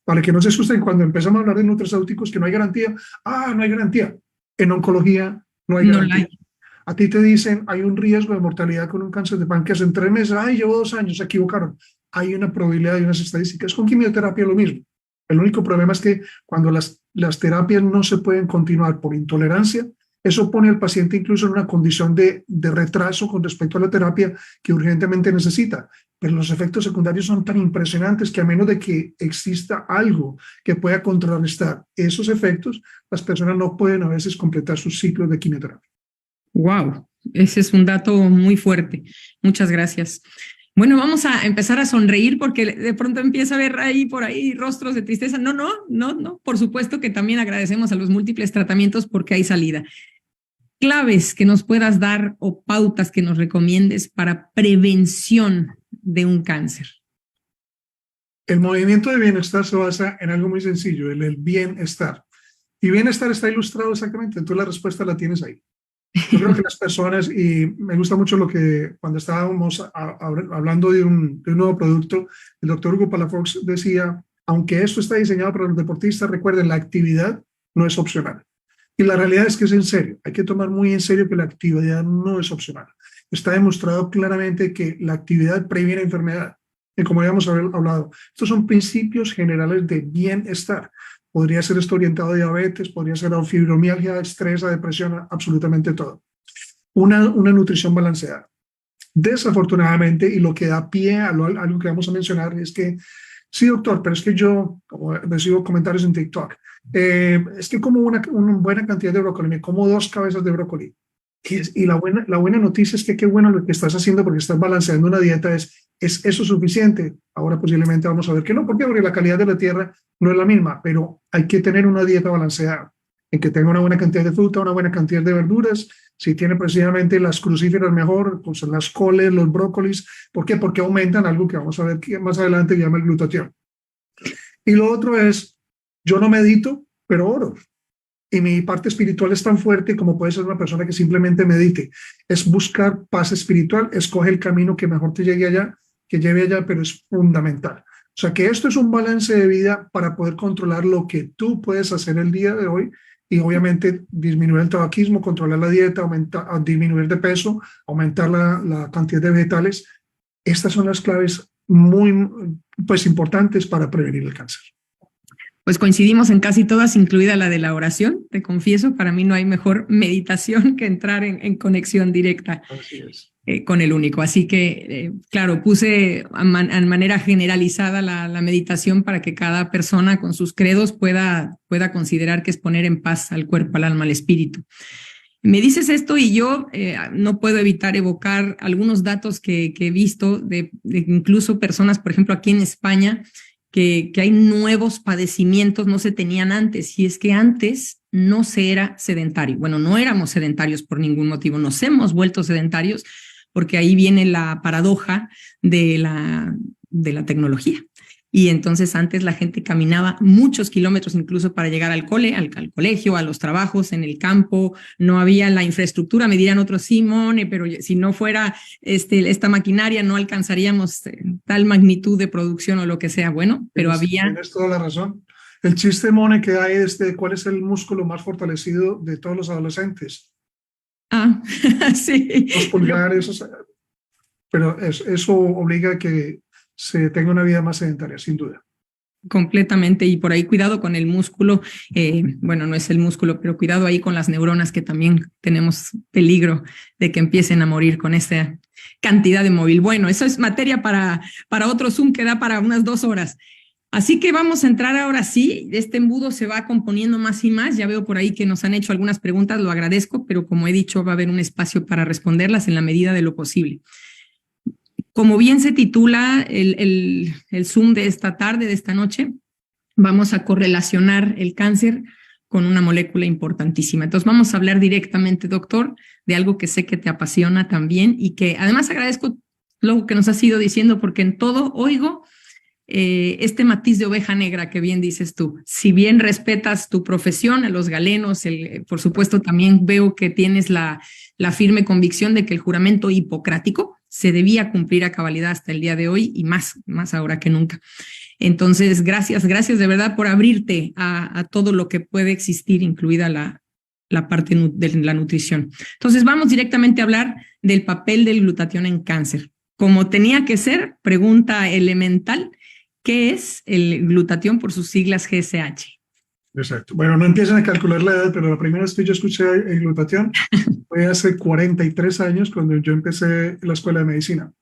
Para que no se asusten cuando empezamos a hablar de nutracéuticos que no hay garantía, no hay garantía. En oncología no hay garantía. No la hay. A ti te dicen, hay un riesgo de mortalidad con un cáncer de páncreas en 3 meses, llevo 2 años, se equivocaron. Hay una probabilidad y unas estadísticas. Con quimioterapia lo mismo. El único problema es que cuando las terapias no se pueden continuar por intolerancia, eso pone al paciente incluso en una condición de retraso con respecto a la terapia que urgentemente necesita. Pero los efectos secundarios son tan impresionantes que a menos de que exista algo que pueda contrarrestar esos efectos, las personas no pueden a veces completar sus ciclos de quimioterapia. Wow, ese es un dato muy fuerte. Muchas gracias. Bueno, vamos a empezar a sonreír porque de pronto empieza a ver por ahí rostros de tristeza. No. Por supuesto que también agradecemos a los múltiples tratamientos porque hay salida. Claves que nos puedas dar o pautas que nos recomiendes para prevención de un cáncer. El movimiento de bienestar se basa en algo muy sencillo, el bienestar. Y bienestar está ilustrado exactamente, entonces la respuesta la tienes ahí. Yo creo que las personas, y me gusta mucho lo que cuando estábamos hablando de un nuevo producto, el doctor Hugo Palafox decía, aunque esto está diseñado para los deportistas, recuerden, la actividad no es opcional. Y la realidad es que es en serio, hay que tomar muy en serio que la actividad no es opcional. Está demostrado claramente que la actividad previene enfermedad. Y como habíamos hablado, estos son principios generales de bienestar. Podría ser esto orientado a diabetes, podría ser a fibromialgia, a estrés, a depresión, absolutamente todo. Una nutrición balanceada. Desafortunadamente, y lo que da pie a algo que vamos a mencionar es que, sí, doctor, pero es que yo, como recibo comentarios en TikTok, es que como una buena cantidad de brócoli, me como 2 cabezas de brócoli. Y la buena noticia es que qué bueno lo que estás haciendo porque estás balanceando una dieta. ¿Es eso suficiente? Ahora posiblemente vamos a ver que no. ¿Por qué? Porque la calidad de la tierra no es la misma, pero hay que tener una dieta balanceada, en que tenga una buena cantidad de fruta, una buena cantidad de verduras. Si tiene precisamente las crucíferas mejor, pues las coles, los brócolis. ¿Por qué? Porque aumentan algo que vamos a ver que más adelante llama el glutatión. Y lo otro es, yo no medito, pero oro. Y mi parte espiritual es tan fuerte como puede ser una persona que simplemente medite. Es buscar paz espiritual, escoge el camino que mejor te lleve allá, pero es fundamental. O sea que esto es un balance de vida para poder controlar lo que tú puedes hacer el día de hoy y obviamente disminuir el tabaquismo, controlar la dieta, disminuir de peso, aumentar la cantidad de vegetales. Estas son las claves muy importantes para prevenir el cáncer. Pues coincidimos en casi todas, incluida la de la oración. Te confieso, para mí no hay mejor meditación que entrar en conexión directa con el único. Así que, claro, puse a manera generalizada la meditación para que cada persona con sus credos pueda considerar que es poner en paz al cuerpo, al alma, al espíritu. Me dices esto y yo no puedo evitar evocar algunos datos que he visto de incluso personas, por ejemplo, aquí en España, que hay nuevos padecimientos, no se tenían antes, y es que antes no se era sedentario. Bueno, no éramos sedentarios por ningún motivo, nos hemos vuelto sedentarios porque ahí viene la paradoja de la tecnología. Y entonces antes la gente caminaba muchos kilómetros incluso para llegar al colegio, a los trabajos, en el campo, no había la infraestructura, me dirán otros, Simone, pero si no fuera esta maquinaria no alcanzaríamos tal magnitud de producción o lo que sea. Bueno, pero había... Tienes toda la razón. El chiste, Mone, que hay ¿cuál es el músculo más fortalecido de todos los adolescentes? Sí. Los pulgares, pero eso obliga a que se tenga una vida más sedentaria, sin duda. Completamente, y por ahí cuidado con el músculo, bueno, no es el músculo, pero cuidado ahí con las neuronas, que también tenemos peligro de que empiecen a morir con esta cantidad de móvil. Bueno, eso es materia para otro Zoom que da para unas 2 horas. Así que vamos a entrar ahora sí, este embudo se va componiendo más y más, ya veo por ahí que nos han hecho algunas preguntas, lo agradezco, pero como he dicho, va a haber un espacio para responderlas en la medida de lo posible. Como bien se titula el Zoom de esta tarde, de esta noche, vamos a correlacionar el cáncer con una molécula importantísima. Entonces vamos a hablar directamente, doctor, de algo que sé que te apasiona también y que además agradezco lo que nos has ido diciendo porque en todo oigo este matiz de oveja negra que bien dices tú. Si bien respetas tu profesión, a los galenos, por supuesto también veo que tienes la firme convicción de que el juramento hipocrático se debía cumplir a cabalidad hasta el día de hoy y más ahora que nunca. Entonces, gracias de verdad por abrirte a todo lo que puede existir, incluida la parte de la nutrición. Entonces, vamos directamente a hablar del papel del glutatión en cáncer. Como tenía que ser, pregunta elemental, ¿qué es el glutatión por sus siglas GSH? Exacto. Bueno, no empiezan a calcular la edad, pero la primera vez que yo escuché el glutatión fue hace 43 años cuando yo empecé la escuela de medicina.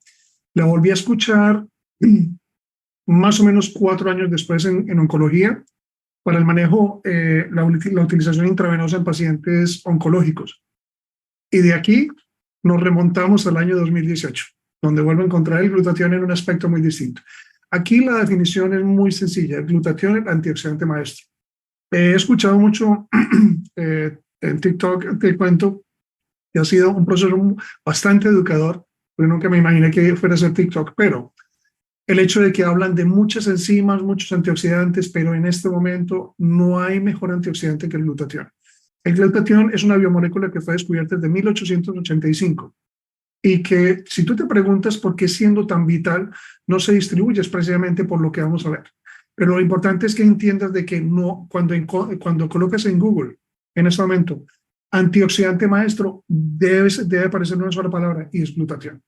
La volví a escuchar más o menos 4 años después en oncología para el manejo, la utilización intravenosa en pacientes oncológicos. Y de aquí nos remontamos al año 2018, donde vuelvo a encontrar el glutatión en un aspecto muy distinto. Aquí la definición es muy sencilla. El glutatión es el antioxidante maestro. He escuchado mucho en TikTok, te cuento, que ha sido un proceso bastante educador, porque nunca me imaginé que fuera a ser TikTok, pero el hecho de que hablan de muchas enzimas, muchos antioxidantes, pero en este momento no hay mejor antioxidante que el glutatión. El glutatión es una biomolécula que fue descubierta desde 1885 y que si tú te preguntas por qué siendo tan vital no se distribuye, es precisamente por lo que vamos a ver. Pero lo importante es que entiendas de que no, cuando colocas en Google, en este momento, antioxidante maestro, debe aparecer una sola palabra y es glutatión.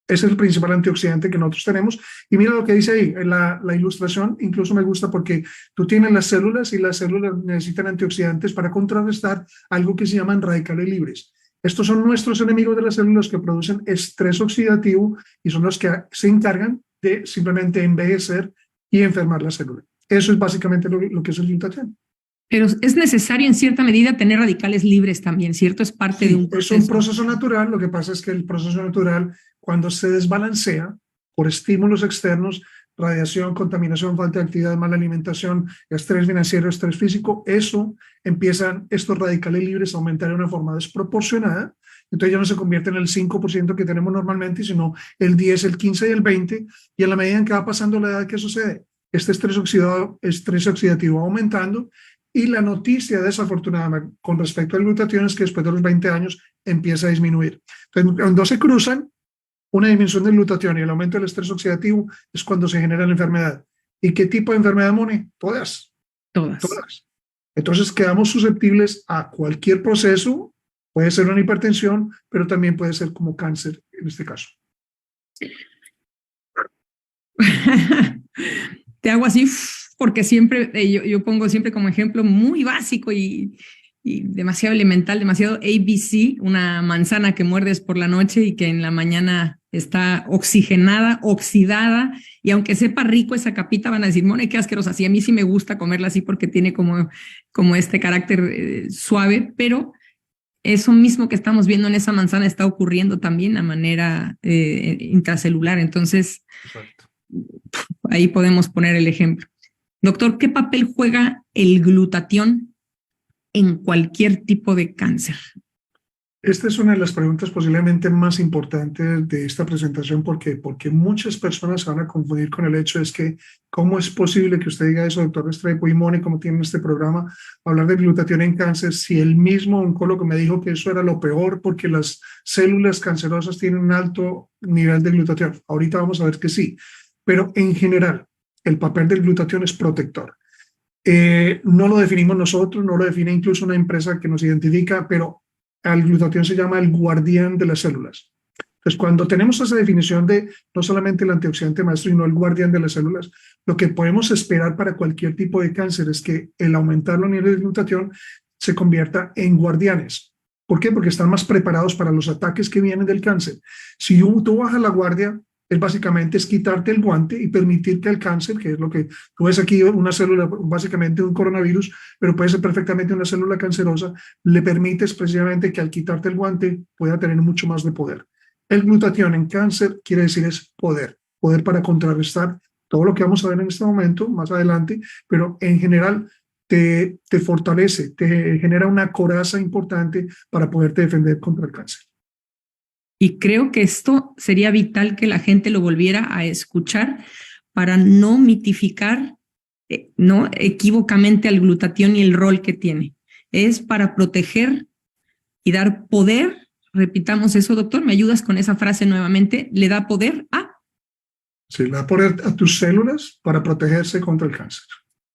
Ese es el principal antioxidante que nosotros tenemos. Y mira lo que dice ahí, la ilustración incluso me gusta porque tú tienes las células y las células necesitan antioxidantes para contrarrestar algo que se llaman radicales libres. Estos son nuestros enemigos de las células que producen estrés oxidativo y son los que se encargan de simplemente envejecer y enfermar la célula. Eso es básicamente lo que es el glutatión. Pero es necesario en cierta medida tener radicales libres también, ¿cierto? Es parte de un proceso. Es un proceso natural. Lo que pasa es que el proceso natural, cuando se desbalancea por estímulos externos, radiación, contaminación, falta de actividad, mala alimentación, estrés financiero, estrés físico, eso empiezan estos radicales libres a aumentar de una forma desproporcionada. Entonces ya no se convierte en el 5% que tenemos normalmente, sino el 10, el 15 y el 20. Y a la medida en que va pasando la edad, ¿qué sucede? Este estrés oxidativo va aumentando. Y la noticia desafortunada con respecto al glutatión es que después de los 20 años empieza a disminuir. Entonces, cuando se cruzan, una disminución del glutatión y el aumento del estrés oxidativo es cuando se genera la enfermedad. ¿Y qué tipo de enfermedad, Moni? Todas. Entonces quedamos susceptibles a cualquier proceso, puede ser una hipertensión, pero también puede ser como cáncer en este caso. Te hago así porque siempre, yo pongo siempre como ejemplo muy básico y demasiado elemental, demasiado ABC, una manzana que muerdes por la noche y que en la mañana está oxigenada, oxidada, y aunque sepa rico esa capita, van a decir, Mone, qué asquerosa. Sí, a mí sí me gusta comerla así porque tiene como este carácter suave, pero eso mismo que estamos viendo en esa manzana está ocurriendo también a manera intracelular. Entonces, exacto, ahí podemos poner el ejemplo. Doctor, ¿qué papel juega el glutatión en cualquier tipo de cáncer? Esta es una de las preguntas posiblemente más importantes de esta presentación porque muchas personas se van a confundir con el hecho es que ¿cómo es posible que usted diga eso, doctor Restrepo y Moni, como tienen este programa, hablar de glutatión en cáncer si el mismo oncólogo me dijo que eso era lo peor porque las células cancerosas tienen un alto nivel de glutatión? Ahorita vamos a ver que sí, pero en general el papel del glutatión es protector. No lo definimos nosotros, no lo define incluso una empresa que nos identifica, pero al glutatión se llama el guardián de las células. Entonces, cuando tenemos esa definición de no solamente el antioxidante maestro, sino el guardián de las células, lo que podemos esperar para cualquier tipo de cáncer es que el aumentar los niveles de glutatión se convierta en guardianes. ¿Por qué? Porque están más preparados para los ataques que vienen del cáncer. Si tú bajas la guardia, es quitarte el guante y permitir que el cáncer, que es lo que tú ves aquí, una célula, básicamente un coronavirus, pero puede ser perfectamente una célula cancerosa, le permites precisamente que al quitarte el guante pueda tener mucho más de poder. El glutatión en cáncer quiere decir es poder para contrarrestar todo lo que vamos a ver en este momento, más adelante, pero en general te fortalece, te genera una coraza importante para poderte defender contra el cáncer. Y creo que esto sería vital que la gente lo volviera a escuchar, para no mitificar no equívocamente al glutatión y el rol que tiene. Es para proteger y dar poder. Repitamos eso, doctor. ¿Me ayudas con esa frase nuevamente? Le da poder a... Sí, le da poder a tus células para protegerse contra el cáncer.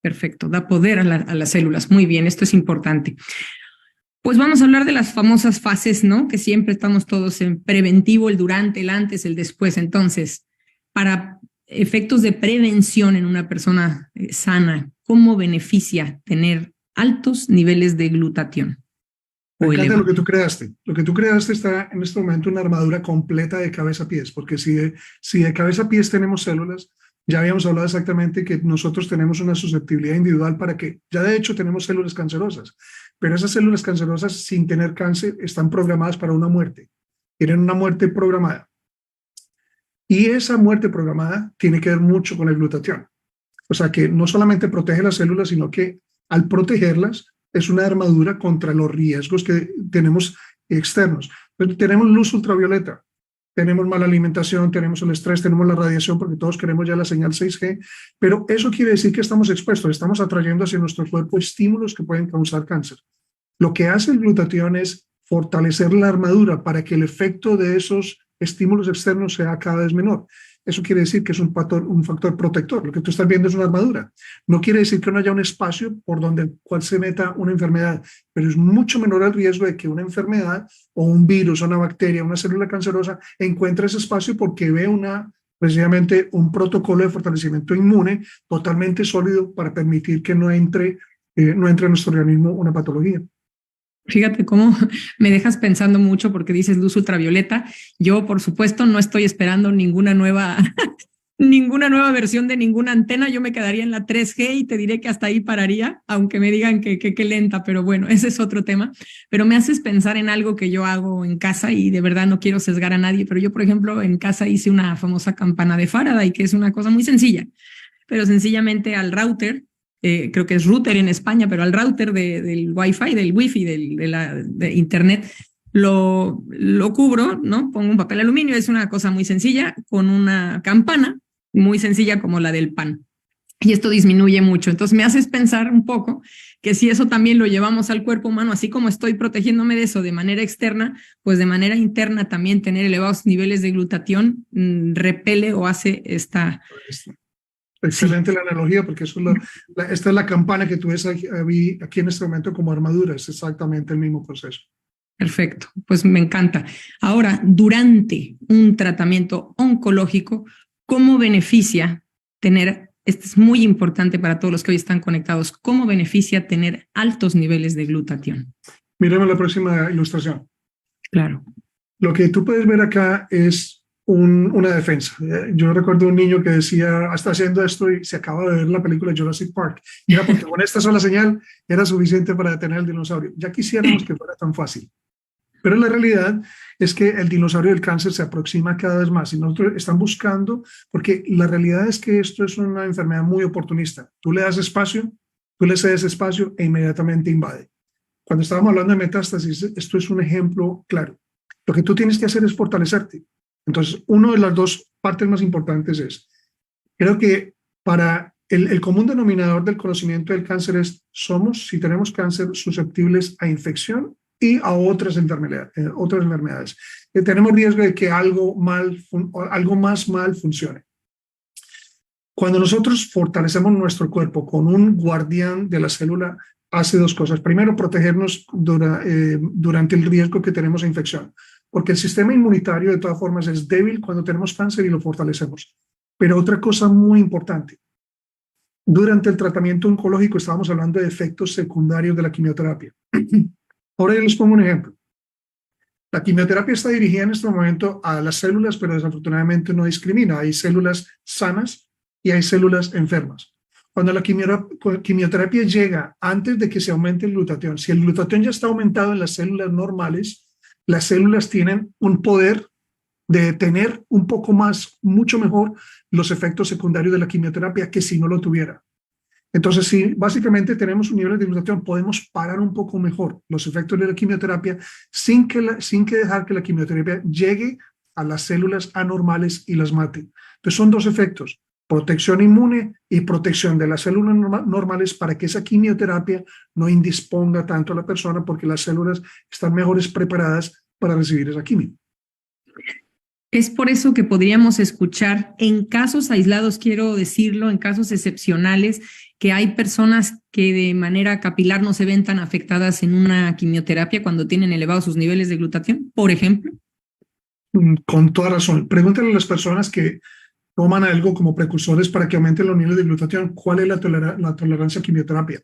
Perfecto, da poder a las células. Muy bien, esto es importante. Pues vamos a hablar de las famosas fases, ¿no? Que siempre estamos todos en preventivo, el durante, el antes, el después. Entonces, para efectos de prevención en una persona sana, ¿cómo beneficia tener altos niveles de glutatión? Me encanta lo que tú creaste. Lo que tú creaste está en este momento una armadura completa de cabeza a pies, porque si de cabeza a pies tenemos células, ya habíamos hablado exactamente que nosotros tenemos una susceptibilidad individual para que, ya de hecho tenemos células cancerosas, pero esas células cancerosas sin tener cáncer están programadas para una muerte. Tienen una muerte programada. Y esa muerte programada tiene que ver mucho con el glutatión. O sea que no solamente protege las células, sino que al protegerlas es una armadura contra los riesgos que tenemos externos. Pero tenemos luz ultravioleta, tenemos mala alimentación, tenemos el estrés, tenemos la radiación, porque todos queremos ya la señal 6G, pero eso quiere decir que estamos expuestos, estamos atrayendo hacia nuestro cuerpo estímulos que pueden causar cáncer. Lo que hace el glutatión es fortalecer la armadura para que el efecto de esos estímulos externos sea cada vez menor. Eso quiere decir que es un factor protector. Lo que tú estás viendo es una armadura. No quiere decir que no haya un espacio por donde cual se meta una enfermedad, pero es mucho menor el riesgo de que una enfermedad o un virus, una bacteria, una célula cancerosa encuentre ese espacio porque ve precisamente un protocolo de fortalecimiento inmune totalmente sólido para permitir que no entre en nuestro organismo una patología. Fíjate cómo me dejas pensando mucho porque dices luz ultravioleta. Yo, por supuesto, no estoy esperando ninguna nueva versión de ninguna antena. Yo me quedaría en la 3G y te diré que hasta ahí pararía, aunque me digan que lenta, pero bueno, ese es otro tema. Pero me haces pensar en algo que yo hago en casa y de verdad no quiero sesgar a nadie, pero yo, por ejemplo, en casa hice una famosa campana de Faraday, que es una cosa muy sencilla, pero sencillamente al router, creo que es router en España, pero al router del Wi-Fi, del Wi-Fi, de Internet, lo cubro, ¿no? Pongo un papel aluminio, es una cosa muy sencilla, con una campana muy sencilla como la del pan. Y esto disminuye mucho. Entonces me haces pensar un poco que si eso también lo llevamos al cuerpo humano, así como estoy protegiéndome de eso de manera externa, pues de manera interna también tener elevados niveles de glutatión repele o hace esta... Excelente la analogía, porque eso esta es la campana que tú ves aquí en este momento como armadura, es exactamente el mismo proceso. Perfecto, pues me encanta. Ahora, durante un tratamiento oncológico, ¿cómo beneficia tener, esto es muy importante para todos los que hoy están conectados, cómo beneficia tener altos niveles de glutatión? Miremos la próxima ilustración. Claro. Lo que tú puedes ver acá es una defensa. Yo recuerdo un niño que decía, está haciendo esto y se acaba de ver la película Jurassic Park. Y era porque con esta sola señal era suficiente para detener al dinosaurio. Ya quisiéramos que fuera tan fácil. Pero la realidad es que el dinosaurio del cáncer se aproxima cada vez más y nosotros están buscando, porque la realidad es que esto es una enfermedad muy oportunista. Tú le das espacio, tú le cedes espacio e inmediatamente invade. Cuando estábamos hablando de metástasis, esto es un ejemplo claro. Lo que tú tienes que hacer es fortalecerte. Entonces, una de las dos partes más importantes es, creo que para el común denominador del conocimiento del cáncer es, si tenemos cáncer, susceptibles a infección y a otras enfermedades. Tenemos riesgo de que algo más mal funcione. Cuando nosotros fortalecemos nuestro cuerpo con un guardián de la célula, hace dos cosas. Primero, protegernos durante el riesgo que tenemos a infección, porque el sistema inmunitario de todas formas es débil cuando tenemos cáncer y lo fortalecemos. Pero otra cosa muy importante, durante el tratamiento oncológico estábamos hablando de efectos secundarios de la quimioterapia. Ahora yo les pongo un ejemplo. La quimioterapia está dirigida en este momento a las células, pero desafortunadamente no discrimina. Hay células sanas y hay células enfermas. Cuando la quimioterapia llega antes de que se aumente el glutatión, si el glutatión ya está aumentado en las células normales, las células tienen un poder de detener un poco más, mucho mejor, los efectos secundarios de la quimioterapia que si no lo tuviera. Entonces, si básicamente tenemos un nivel de glutatión, podemos parar un poco mejor los efectos de la quimioterapia sin que dejar que la quimioterapia llegue a las células anormales y las mate. Entonces, son dos efectos. protección inmune y protección de las células normales para que esa quimioterapia no indisponga tanto a la persona porque las células están mejores preparadas para recibir esa quimio. Es por eso que podríamos escuchar en casos aislados, quiero decirlo, en casos excepcionales, que hay personas que de manera capilar no se ven tan afectadas en una quimioterapia cuando tienen elevados sus niveles de glutatión, por ejemplo. Con toda razón. Pregúntale a las personas que toman algo como precursores para que aumenten los niveles de glutatión, ¿cuál es la tolerancia a quimioterapia?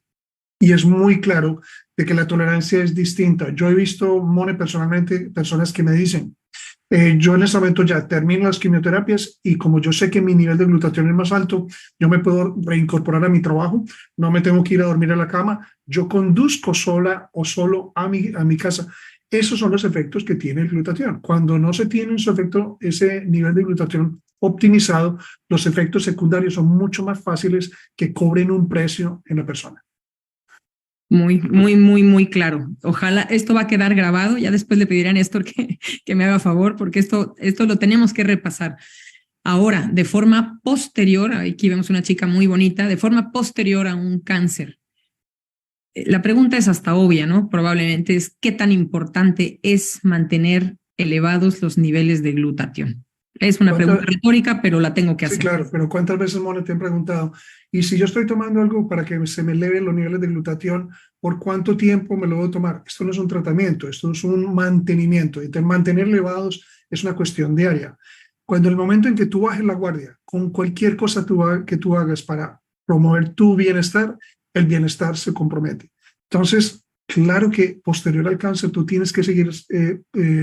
Y es muy claro de que la tolerancia es distinta. Yo he visto, Mone, personalmente, personas que me dicen, yo en este momento ya termino las quimioterapias y como yo sé que mi nivel de glutatión es más alto, yo me puedo reincorporar a mi trabajo, no me tengo que ir a dormir a la cama, yo conduzco sola o solo a mi casa. Esos son los efectos que tiene el glutatión. Cuando no se tiene su efecto, ese nivel de glutatión optimizado, los efectos secundarios son mucho más fáciles que cobren un precio en la persona. Muy claro. Ojalá esto va a quedar grabado. Ya después le pediré a Néstor que me haga favor, porque esto lo tenemos que repasar. Ahora, de forma posterior, aquí vemos una chica muy bonita, de forma posterior a un cáncer. La pregunta es hasta obvia, ¿no? Probablemente es ¿qué tan importante es mantener elevados los niveles de glutatión? Es una pregunta retórica, pero la tengo que hacer. Sí, claro, pero ¿cuántas veces, Mone, te han preguntado? Y si yo estoy tomando algo para que se me eleven los niveles de glutatión, ¿por cuánto tiempo me lo voy a tomar? Esto no es un tratamiento, esto es un mantenimiento. Y mantener elevados es una cuestión diaria. Cuando el momento en que tú bajes la guardia, con cualquier cosa que tú hagas para promover tu bienestar, el bienestar se compromete. Entonces, claro que posterior al cáncer tú tienes que seguir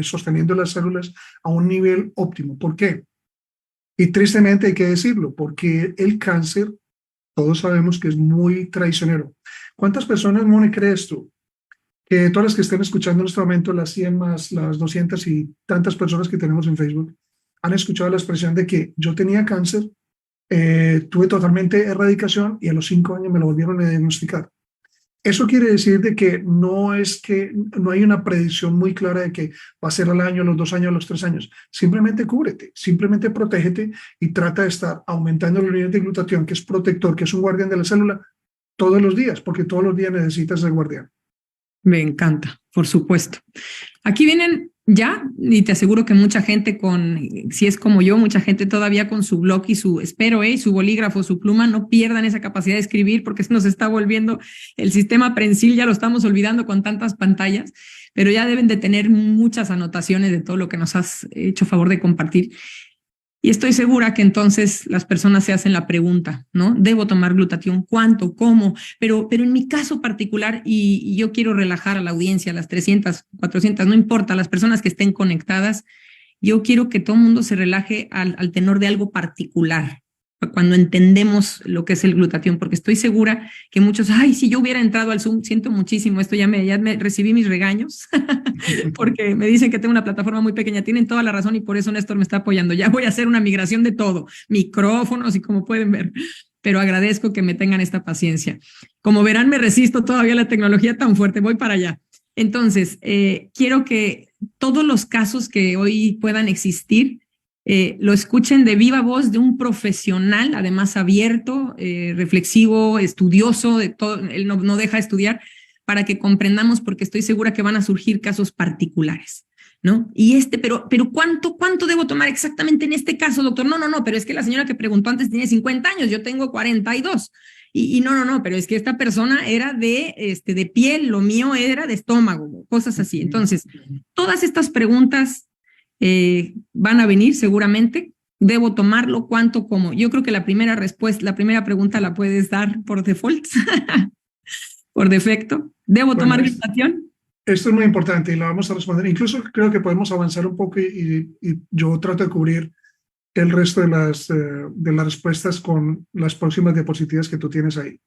sosteniendo las células a un nivel óptimo. ¿Por qué? Y tristemente hay que decirlo, porque el cáncer, todos sabemos que es muy traicionero. ¿Cuántas personas, Mone, crees tú? Que todas las que estén escuchando en este momento, las 100 más las 200 y tantas personas que tenemos en Facebook, han escuchado la expresión de que yo tenía cáncer, tuve totalmente erradicación y a los 5 años me lo volvieron a diagnosticar. Eso quiere decir de que no hay una predicción muy clara de que va a ser al año, a los 2 años, a los 3 años. Simplemente cúbrete, simplemente protégete y trata de estar aumentando los niveles de glutatión, que es protector, que es un guardián de la célula, todos los días, porque todos los días necesitas el guardián. Me encanta, por supuesto. Aquí vienen ya, y te aseguro que mucha gente si es como yo, mucha gente todavía con su blog y su bolígrafo, su pluma, no pierdan esa capacidad de escribir porque se nos está volviendo el sistema prensil, ya lo estamos olvidando con tantas pantallas, pero ya deben de tener muchas anotaciones de todo lo que nos has hecho favor de compartir. Y estoy segura que entonces las personas se hacen la pregunta, ¿no? ¿Debo tomar glutatión? ¿Cuánto? ¿Cómo? Pero en mi caso particular, y yo quiero relajar a la audiencia, a las 300, 400, no importa, las personas que estén conectadas, yo quiero que todo el mundo se relaje al tenor de algo particular, cuando entendemos lo que es el glutatión, porque estoy segura que muchos, si yo hubiera entrado al Zoom, siento muchísimo esto, ya me recibí mis regaños, porque me dicen que tengo una plataforma muy pequeña, tienen toda la razón y por eso Néstor me está apoyando, ya voy a hacer una migración de todo, micrófonos y como pueden ver, pero agradezco que me tengan esta paciencia. Como verán, me resisto todavía a la tecnología tan fuerte, voy para allá. Entonces, quiero que todos los casos que hoy puedan existir, lo escuchen de viva voz de un profesional, además abierto, reflexivo, estudioso, de todo, él no deja de estudiar, para que comprendamos, porque estoy segura que van a surgir casos particulares, ¿no? Y pero ¿cuánto debo tomar exactamente en este caso, doctor? No, pero es que la señora que preguntó antes tiene 50 años, yo tengo 42. Y no, pero es que esta persona era de piel, lo mío era de estómago, cosas así. Entonces, todas estas preguntas van a venir seguramente. ¿Debo tomarlo? ¿Cuánto? ¿Cómo? Yo creo que la primera pregunta la puedes dar por default, por defecto. ¿Debo tomar glutatión? Esto es muy importante y lo vamos a responder. Incluso creo que podemos avanzar un poco y yo trato de cubrir el resto de las respuestas con las próximas diapositivas que tú tienes ahí.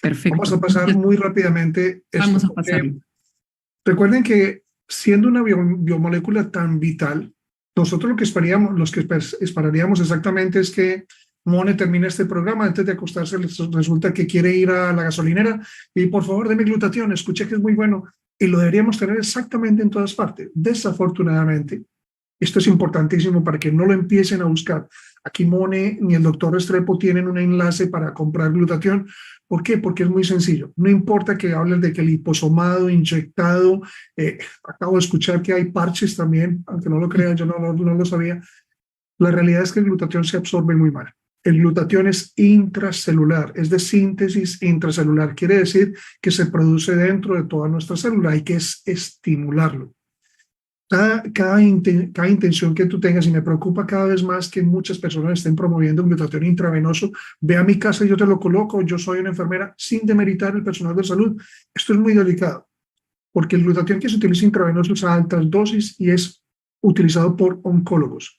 Perfecto. Vamos a pasar muy rápidamente. Vamos a pasarlo. Recuerden que siendo una biomolécula tan vital, nosotros lo que esperaríamos exactamente es que Mone termine este programa antes de acostarse. Resulta que quiere ir a la gasolinera y por favor deme glutatión, escuché que es muy bueno y lo deberíamos tener exactamente en todas partes. Desafortunadamente, Esto es importantísimo para que no lo empiecen a buscar. Aquí Mone ni el doctor Restrepo tienen un enlace para comprar glutatión. ¿Por qué? Porque es muy sencillo. No importa que hables de que el liposomado, inyectado, acabo de escuchar que hay parches también, aunque no lo crean, yo no lo sabía. La realidad es que el glutatión se absorbe muy mal. El glutatión es intracelular, es de síntesis intracelular. Quiere decir que se produce dentro de toda nuestra célula. Hay que estimularlo. Cada intención que tú tengas, y me preocupa cada vez más que muchas personas estén promoviendo un glutatión intravenoso, ve a mi casa y yo te lo coloco, yo soy una enfermera, sin demeritar el personal de salud. Esto es muy delicado, porque el glutatión que se utiliza intravenoso es a altas dosis y es utilizado por oncólogos.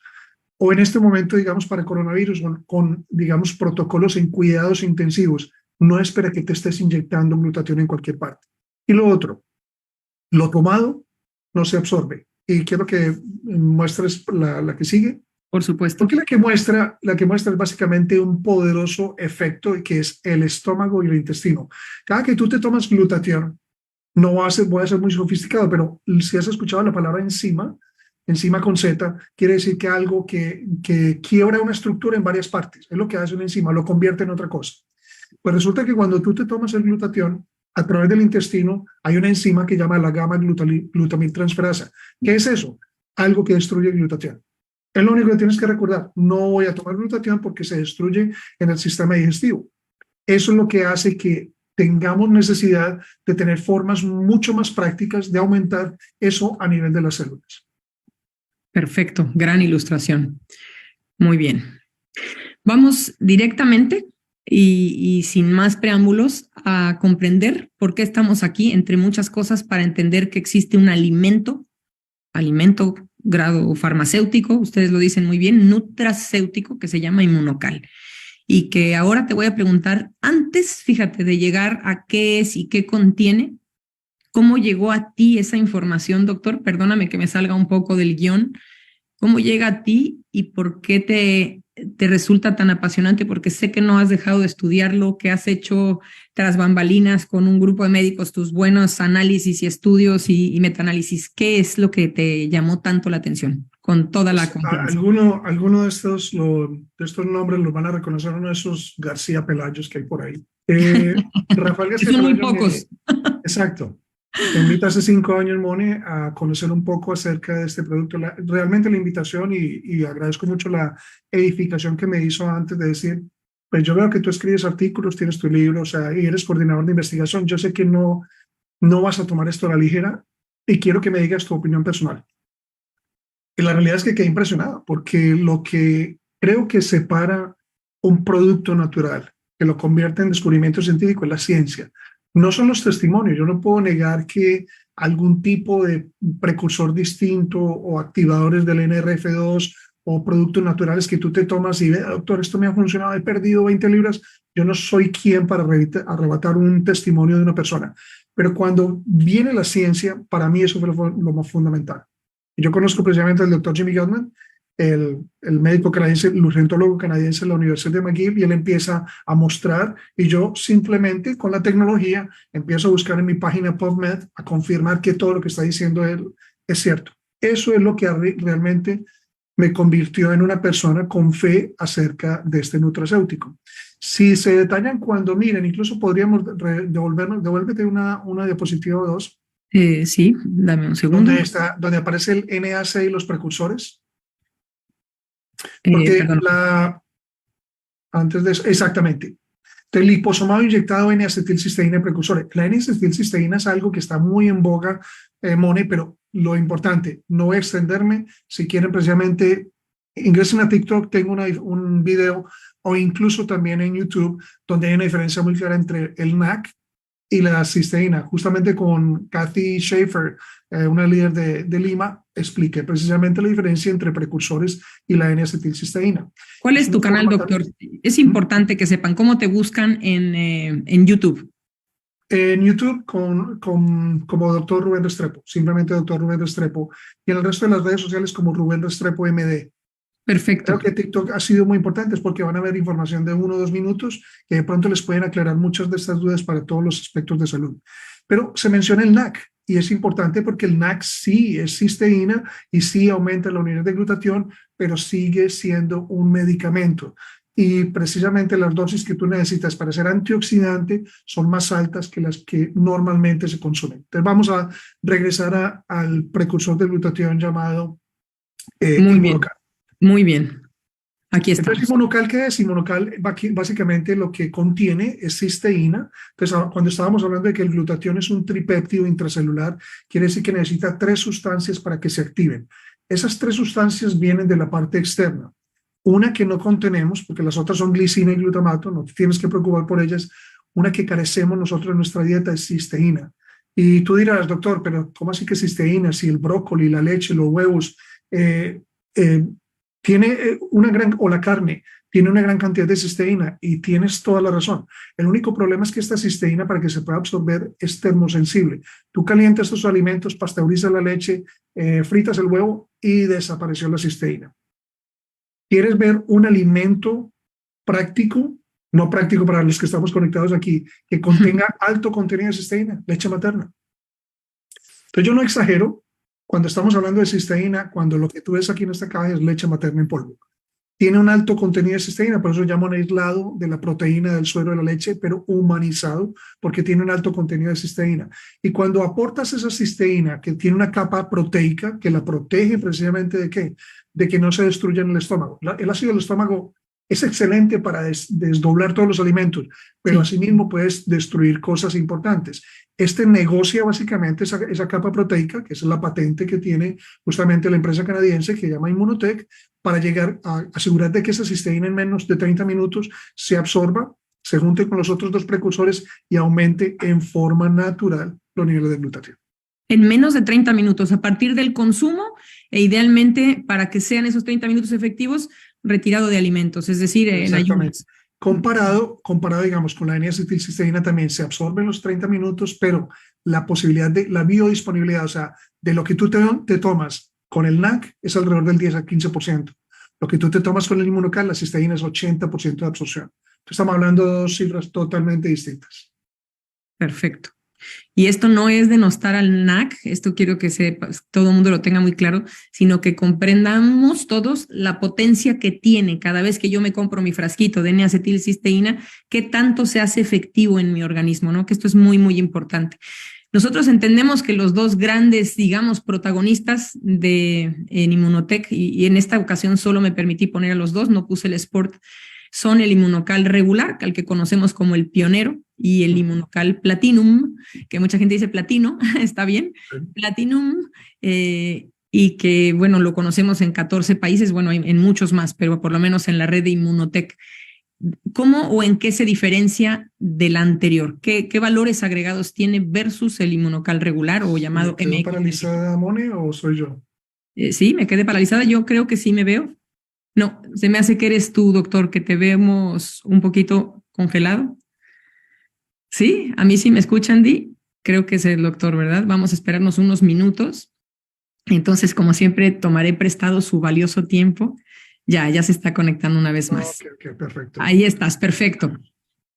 O en este momento, digamos, para coronavirus, con digamos, protocolos en cuidados intensivos. No espera que te estés inyectando glutatión en cualquier parte. Y lo otro, lo tomado no se absorbe. Y quiero que muestres la que sigue. Por supuesto. Porque la que muestra es básicamente un poderoso efecto que es el estómago y el intestino. Cada que tú te tomas glutatión, voy a ser muy sofisticado, pero si has escuchado la palabra enzima con Z, quiere decir que algo que quiebra una estructura en varias partes. Es lo que hace una enzima, lo convierte en otra cosa. Pues resulta que cuando tú te tomas el glutatión, a través del intestino hay una enzima que se llama la gamma-glutamiltransferasa. ¿Qué es eso? Algo que destruye el glutatión. Es lo único que tienes que recordar. No voy a tomar glutatión porque se destruye en el sistema digestivo. Eso es lo que hace que tengamos necesidad de tener formas mucho más prácticas de aumentar eso a nivel de las células. Perfecto, gran ilustración. Muy bien. Vamos directamente y sin más preámbulos a comprender por qué estamos aquí, entre muchas cosas, para entender que existe un alimento grado farmacéutico, ustedes lo dicen muy bien, nutracéutico, que se llama Inmunocal. Y que ahora te voy a preguntar, antes, fíjate, de llegar a qué es y qué contiene, ¿cómo llegó a ti esa información, doctor? Perdóname que me salga un poco del guión. ¿Cómo llega a ti y por qué te resulta tan apasionante? Porque sé que no has dejado de estudiarlo, que has hecho tras bambalinas con un grupo de médicos tus buenos análisis y estudios y metaanálisis. ¿Qué es lo que te llamó tanto la atención? Con toda la confianza. Alguno de estos nombres los van a reconocer, uno de esos García Pelayos que hay por ahí. Rafael García Son muy Pelayo pocos. Exacto. Te invito hace 5 años, Mone, a conocer un poco acerca de este producto. Realmente la invitación y agradezco mucho la edificación que me hizo antes de decir, pues yo veo que tú escribes artículos, tienes tu libro, o sea, y eres coordinador de investigación. Yo sé que no vas a tomar esto a la ligera y quiero que me digas tu opinión personal. Y la realidad es que quedé impresionado porque lo que creo que separa un producto natural, que lo convierte en descubrimiento científico, es la ciencia. No son los testimonios. Yo no puedo negar que algún tipo de precursor distinto o activadores del NRF2 o productos naturales que tú te tomas y ves, doctor, esto me ha funcionado, he perdido 20 libras. Yo no soy quien para arrebatar un testimonio de una persona. Pero cuando viene la ciencia, para mí eso fue lo más fundamental. Yo conozco precisamente al doctor Jimmy Gottman, el médico canadiense, el urgentólogo canadiense de la Universidad de McGill, y él empieza a mostrar, y yo simplemente con la tecnología empiezo a buscar en mi página PubMed a confirmar que todo lo que está diciendo él es cierto. Eso es lo que realmente me convirtió en una persona con fe acerca de este nutracéutico. Si se detallan cuando miren, incluso podríamos devuélvete una diapositiva o dos. Sí, dame un segundo. Donde aparece el NAC y los precursores. Porque antes de eso, exactamente. El liposomado inyectado N-acetilcisteína precursores. La N-acetilcisteína es algo que está muy en boga, Mone, pero lo importante, no voy a extenderme. Si quieren precisamente, ingresen a TikTok, tengo un video, o incluso también en YouTube, donde hay una diferencia muy clara entre el NAC y la cisteína. Justamente con Kathy Schaefer, una líder de Lima, expliqué precisamente la diferencia entre precursores y la N-acetilcisteína. ¿Cuál es tu canal, doctor? Es importante que sepan cómo te buscan en YouTube. En YouTube como doctor Rubén Restrepo, simplemente doctor Rubén Restrepo, y en el resto de las redes sociales como Rubén Restrepo MD. Perfecto. Creo que TikTok ha sido muy importante porque van a ver información de 1 o 2 minutos que de pronto les pueden aclarar muchas de estas dudas para todos los aspectos de salud. Pero se menciona el NAC. y es importante porque el NAC sí es cisteína y sí aumenta la unidad de glutatión, pero sigue siendo un medicamento. Y precisamente las dosis que tú necesitas para ser antioxidante son más altas que las que normalmente se consumen. Entonces vamos a regresar al precursor de glutatión llamado Inmunocal. Muy bien. Aquí está. Entonces, Inmunocal, ¿qué es? Inmunocal básicamente lo que contiene es cisteína. Entonces, cuando estábamos hablando de que el glutatión es un tripéptido intracelular, quiere decir que necesita 3 sustancias para que se activen. Esas 3 sustancias vienen de la parte externa. Una que no contenemos, porque las otras son glicina y glutamato, no te tienes que preocupar por ellas. Una que carecemos nosotros en nuestra dieta es cisteína. Y tú dirás, doctor, pero ¿cómo así que cisteína? Si el brócoli, la leche, los huevos, tiene una gran, o la carne, tiene una gran cantidad de cisteína, y tienes toda la razón. El único problema es que esta cisteína, para que se pueda absorber, es termosensible. Tú calientas estos alimentos, pasteurizas la leche, fritas el huevo y desapareció la cisteína. ¿Quieres ver un alimento práctico, no práctico para los que estamos conectados aquí, que contenga alto contenido de cisteína? Leche materna. Entonces yo no exagero cuando estamos hablando de cisteína, cuando lo que tú ves aquí en esta caja es leche materna en polvo. Tiene un alto contenido de cisteína, por eso llaman aislado de la proteína del suero de la leche, pero humanizado, porque tiene un alto contenido de cisteína. Y cuando aportas esa cisteína, que tiene una capa proteica, que la protege precisamente ¿de qué? De que no se destruya en el estómago. El ácido del estómago es excelente para desdoblar todos los alimentos, pero asimismo puedes destruir cosas importantes. Este negocia básicamente esa capa proteica, que es la patente que tiene justamente la empresa canadiense que se llama Immunotec, para llegar a asegurar de que esa cisteína en menos de 30 minutos se absorba, se junte con los otros 2 precursores y aumente en forma natural los niveles de glutatión. En menos de 30 minutos, a partir del consumo, e idealmente para que sean esos 30 minutos efectivos, retirado de alimentos, es decir, en ayunas. Comparado, digamos, con la N-acetilcisteína también se absorbe en los 30 minutos, pero la posibilidad de la biodisponibilidad, o sea, de lo que tú te tomas con el NAC es alrededor del 10 a 15%. Lo que tú te tomas con el Inmunocal, la cisteína es 80% de absorción. Entonces estamos hablando de 2 cifras totalmente distintas. Perfecto. Y esto no es denostar al NAC, esto quiero que todo el mundo lo tenga muy claro, sino que comprendamos todos la potencia que tiene cada vez que yo me compro mi frasquito de N-acetilcisteína, qué tanto se hace efectivo en mi organismo, ¿no? Que esto es muy, muy importante. Nosotros entendemos que los 2 grandes, digamos, protagonistas en Immunotec, y en esta ocasión solo me permití poner a los 2, no puse el Sport, son el Inmunocal regular, al que conocemos como el pionero, y el Inmunocal Platinum, que mucha gente dice platino, está bien, Platinum, y que, bueno, lo conocemos en 14 países, bueno, en muchos más, pero por lo menos en la red de Immunotec. ¿Cómo o en qué se diferencia del anterior? ¿Qué valores agregados tiene versus el Inmunocal regular o llamado MX? ¿Quedó paralizada, Mone, o soy yo? Sí, me quedé paralizada, yo creo que sí me veo. No, se me hace que eres tú, doctor, que te vemos un poquito congelado. Sí, a mí sí me escuchan, Di. Creo que es el doctor, ¿verdad? Vamos a esperarnos unos minutos. Entonces, como siempre, tomaré prestado su valioso tiempo. Ya se está conectando una vez más. Okay, perfecto. Ahí estás, perfecto.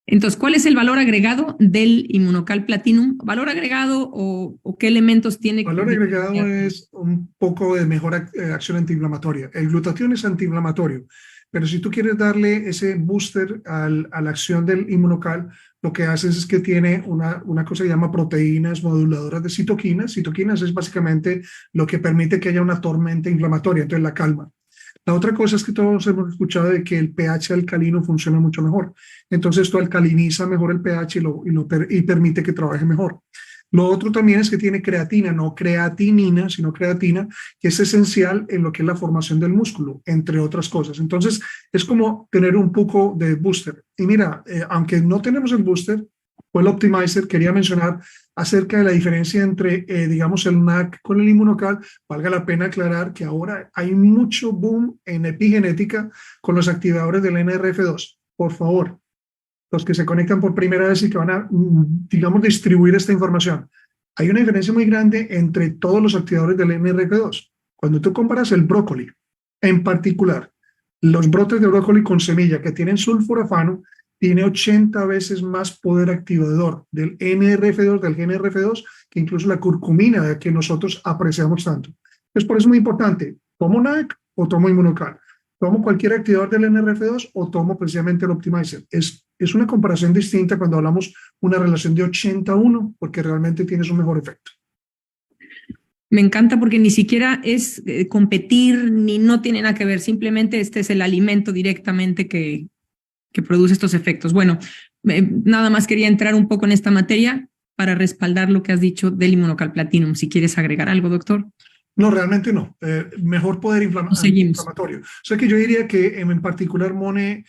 Entonces, ¿cuál es el valor agregado del Inmunocal Platinum? ¿Valor agregado o qué elementos tiene? Valor agregado es un poco de mejor acción antiinflamatoria. El glutatión es antiinflamatorio, pero si tú quieres darle ese booster a la acción del Inmunocal, lo que haces es que tiene una cosa que se llama proteínas moduladoras de citoquinas. Citoquinas es básicamente lo que permite que haya una tormenta inflamatoria, entonces la calma. La otra cosa es que todos hemos escuchado de que el pH alcalino funciona mucho mejor. Entonces esto alcaliniza mejor el pH y permite que trabaje mejor. Lo otro también es que tiene creatina, no creatinina, sino creatina, que es esencial en lo que es la formación del músculo, entre otras cosas. Entonces es como tener un poco de booster. Y mira, aunque no tenemos el booster o el optimizer, quería mencionar acerca de la diferencia entre, digamos, el NAC con el Inmunocal. Valga la pena aclarar que ahora hay mucho boom en epigenética con los activadores del NRF2. Por favor, los que se conectan por primera vez y que van a, digamos, distribuir esta información. Hay una diferencia muy grande entre todos los activadores del NRF2. Cuando tú comparas el brócoli, en particular, los brotes de brócoli con semilla que tienen sulforafano, tiene 80 veces más poder activador del NRF2, del GNRF2, que incluso la curcumina que nosotros apreciamos tanto. Es por eso muy importante, ¿tomo NAC o tomo Inmunocal? ¿Tomo cualquier activador del NRF2 o tomo precisamente el Optimizer? Es una comparación distinta cuando hablamos una relación de 80-1, porque realmente tienes un mejor efecto. Me encanta porque ni siquiera es competir, ni no tiene nada que ver, simplemente este es el alimento directamente que produce estos efectos. Bueno, nada más quería entrar un poco en esta materia para respaldar lo que has dicho del Inmunocal Platinum. Si quieres agregar algo, doctor. No, realmente no. Mejor poder inflamatorio. O sea que yo diría que en particular, Mone,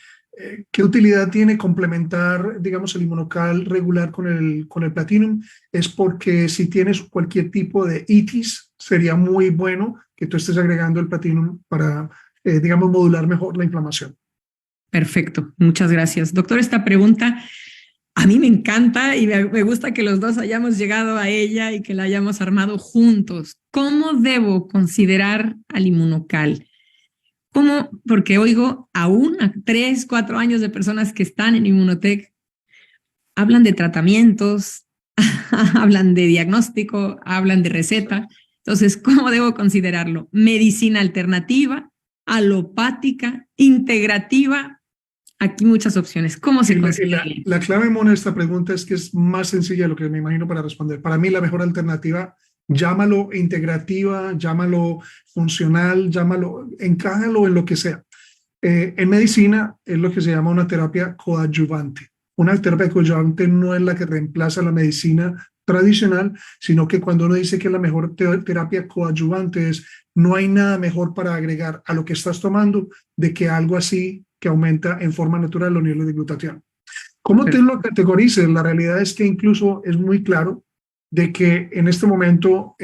¿qué utilidad tiene complementar, digamos, el Inmunocal regular con el Platinum? Es porque si tienes cualquier tipo de itis, sería muy bueno que tú estés agregando el Platinum para, digamos, modular mejor la inflamación. Perfecto, muchas gracias. Doctor, esta pregunta a mí me encanta y me gusta que los dos hayamos llegado a ella y que la hayamos armado juntos. ¿Cómo debo considerar al Inmunocal? ¿Cómo? Porque oigo aún a 3, 4 años de personas que están en Inmunotech, hablan de tratamientos, hablan de diagnóstico, hablan de receta. Entonces, ¿cómo debo considerarlo? ¿Medicina alternativa, alopática, integrativa? Aquí muchas opciones. ¿Cómo se considera? La clave, Mona, de esta pregunta es que es más sencilla de lo que me imagino para responder. Para mí la mejor alternativa, llámalo integrativa, llámalo funcional, llámalo, encájalo en lo que sea. En medicina es lo que se llama una terapia coadyuvante. Una terapia coadyuvante no es la que reemplaza la medicina tradicional, sino que cuando uno dice que la mejor terapia coadyuvante es no hay nada mejor para agregar a lo que estás tomando de que algo así que aumenta en forma natural los niveles de glutatión. ¿Cómo te lo categorices? La realidad es que incluso es muy claro de que en este momento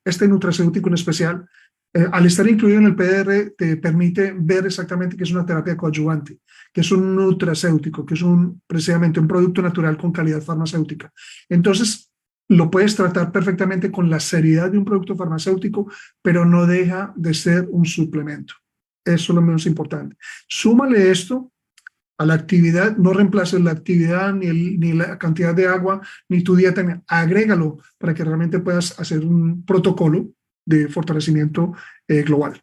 este nutracéutico en especial, al estar incluido en el PDR, te permite ver exactamente que es una terapia coadyuvante, que es un nutracéutico, que es precisamente un producto natural con calidad farmacéutica. Entonces, lo puedes tratar perfectamente con la seriedad de un producto farmacéutico, pero no deja de ser un suplemento. Eso es lo menos importante. Súmale esto a la actividad, no reemplaces la actividad, ni la cantidad de agua, ni tu dieta, agrégalo para que realmente puedas hacer un protocolo de fortalecimiento global.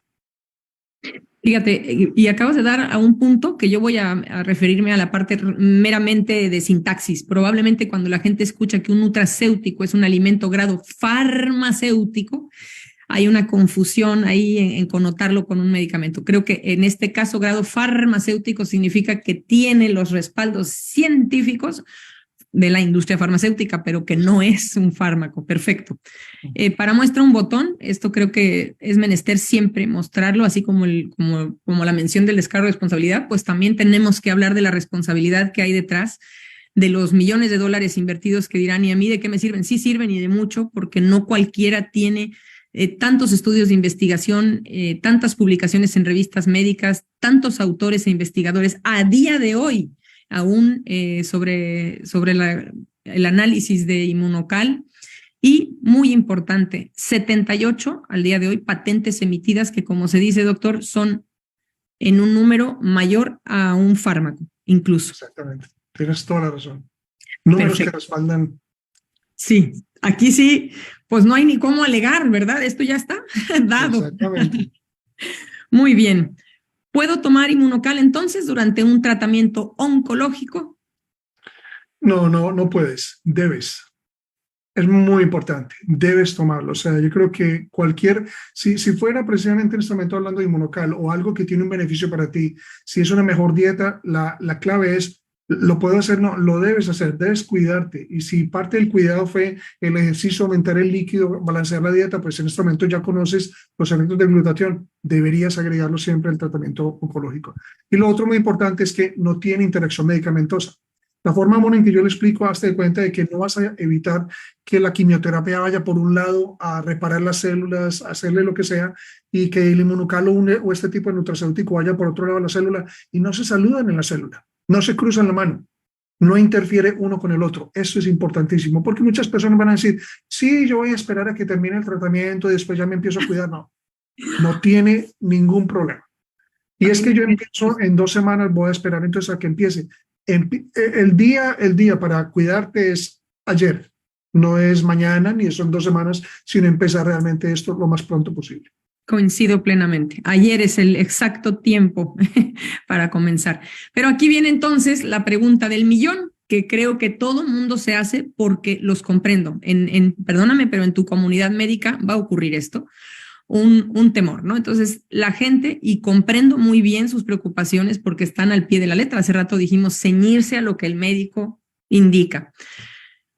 Fíjate, y acabas de dar a un punto que yo voy a referirme a la parte meramente de sintaxis. Probablemente cuando la gente escucha que un nutracéutico es un alimento grado farmacéutico, hay una confusión ahí en connotarlo con un medicamento. Creo que en este caso grado farmacéutico significa que tiene los respaldos científicos de la industria farmacéutica, pero que no es un fármaco. Perfecto. Para muestra un botón, esto creo que es menester siempre mostrarlo, así como la mención del descargo de responsabilidad, pues también tenemos que hablar de la responsabilidad que hay detrás de los millones de dólares invertidos que dirán, ¿y a mí de qué me sirven? Sí sirven y de mucho, porque no cualquiera tiene tantos estudios de investigación, tantas publicaciones en revistas médicas, tantos autores e investigadores a día de hoy aún sobre el análisis de Inmunocal y, muy importante, 78 al día de hoy patentes emitidas que, como se dice, doctor, son en un número mayor a un fármaco, incluso. Exactamente, tienes toda la razón. Números Perfecto. Que respaldan. Sí, aquí sí, pues no hay ni cómo alegar, ¿verdad? Esto ya está dado. Exactamente. Muy bien. ¿Puedo tomar Inmunocal entonces durante un tratamiento oncológico? No puedes, debes. Es muy importante, debes tomarlo. O sea, yo creo que si fuera precisamente en este momento hablando de Inmunocal o algo que tiene un beneficio para ti, si es una mejor dieta, la clave es, ¿lo puedo hacer? No, lo debes hacer, debes cuidarte. Y si parte del cuidado fue el ejercicio, aumentar el líquido, balancear la dieta, pues en este momento ya conoces los efectos de glutatión, deberías agregarlo siempre al tratamiento oncológico. Y lo otro muy importante es que no tiene interacción medicamentosa. La forma en que yo le explico, hazte de cuenta de que no vas a evitar que la quimioterapia vaya por un lado a reparar las células, a hacerle lo que sea, y que el Inmunocal o este tipo de nutracéutico vaya por otro lado a la célula y no se saludan en la célula. No se cruzan la mano, no interfiere uno con el otro. Eso es importantísimo, porque muchas personas van a decir, sí, yo voy a esperar a que termine el tratamiento y después ya me empiezo a cuidar. No tiene ningún problema. Y es que yo empiezo en 2 semanas, voy a esperar entonces a que empiece. el día para cuidarte es ayer, no es mañana ni son 2 semanas, sino empezar realmente esto lo más pronto posible. Coincido plenamente. Ayer es el exacto tiempo para comenzar. Pero aquí viene entonces la pregunta del millón, que creo que todo mundo se hace porque los comprendo. Perdóname, pero en tu comunidad médica va a ocurrir esto, un temor, ¿no? Entonces, la gente, y comprendo muy bien sus preocupaciones porque están al pie de la letra. Hace rato dijimos ceñirse a lo que el médico indica.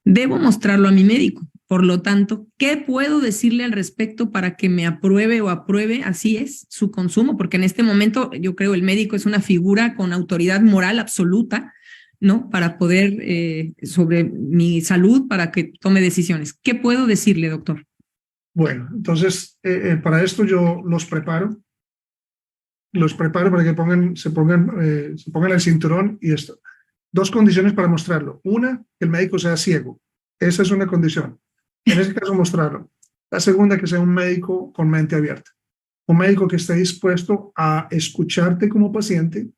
Debo mostrarlo a mi médico. Por lo tanto, ¿qué puedo decirle al respecto para que me apruebe o apruebe, así es, su consumo? Porque en este momento yo creo el médico es una figura con autoridad moral absoluta, ¿no? Para poder, sobre mi salud, para que tome decisiones. ¿Qué puedo decirle, doctor? Bueno, entonces, para esto yo los preparo para que se pongan el cinturón y esto. 2 condiciones para mostrarlo. Una, que el médico sea ciego. Esa es una condición. En ese caso, mostrarlo. La segunda, que sea un médico con mente abierta. Un médico que esté dispuesto a escucharte como paciente,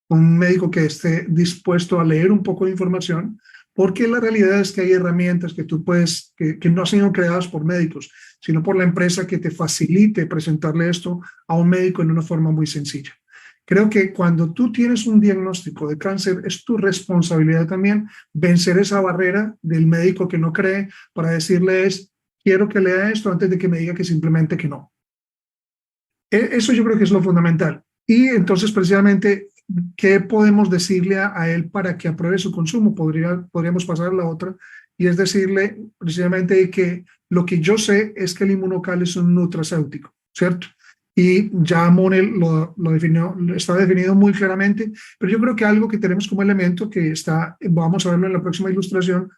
un médico que esté dispuesto a leer un poco de información, porque la realidad es que hay herramientas que tú puedes, que no han sido creadas por médicos, sino por la empresa que te facilite presentarle esto a un médico en una forma muy sencilla. Creo que cuando tú tienes un diagnóstico de cáncer, es tu responsabilidad también vencer esa barrera del médico que no cree para decirle quiero que lea esto antes de que me diga que simplemente que no. Eso yo creo que es lo fundamental. Y entonces, precisamente, ¿qué podemos decirle a él para que apruebe su consumo? Podríamos pasar a la otra, y es decirle precisamente que lo que yo sé es que el Inmunocal es un nutracéutico, ¿cierto? Y ya Monel lo definió, está definido muy claramente, pero yo creo que algo que tenemos como elemento que vamos a verlo en la próxima ilustración,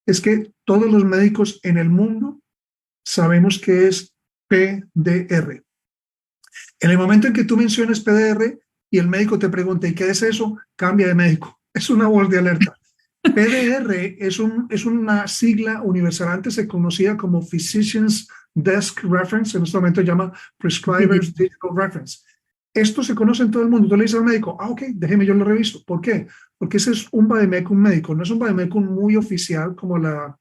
es que todos los médicos en el mundo sabemos que es PDR. En el momento en que tú menciones PDR y el médico te pregunta, ¿y qué es eso? Cambia de médico. Es una voz de alerta. PDR es una sigla universal. Antes se conocía como Physician's Desk Reference, en este momento se llama Prescriber's Digital Reference. Esto se conoce en todo el mundo. Tú le dices al médico, ok, déjeme, yo lo reviso. ¿Por qué? Porque ese es un vademecum médico. No es un vademecum muy oficial como la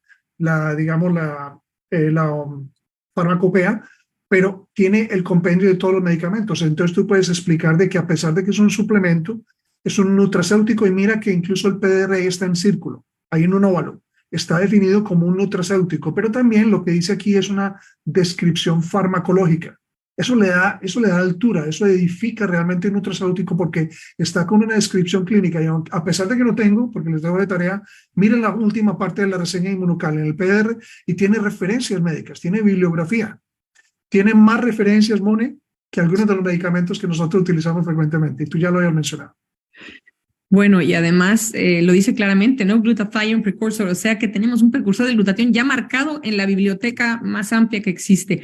farmacopea, pero tiene el compendio de todos los medicamentos. Entonces tú puedes explicar de que a pesar de que es un suplemento, es un nutracéutico, y mira que incluso el PDR está en círculo, ahí en un óvalo. Está definido como un nutracéutico, pero también lo que dice aquí es una descripción farmacológica. Eso le da altura, eso edifica realmente un nutracéutico porque está con una descripción clínica. Y a pesar de que no tengo, porque les dejo de tarea, miren la última parte de la reseña Inmunocal en el PDR y tiene referencias médicas, tiene bibliografía. Tiene más referencias, Mone, que algunos de los medicamentos que nosotros utilizamos frecuentemente, y tú ya lo habías mencionado. Bueno, y además lo dice claramente, ¿no? Glutathione precursor, o sea que tenemos un precursor de glutatión ya marcado en la biblioteca más amplia que existe.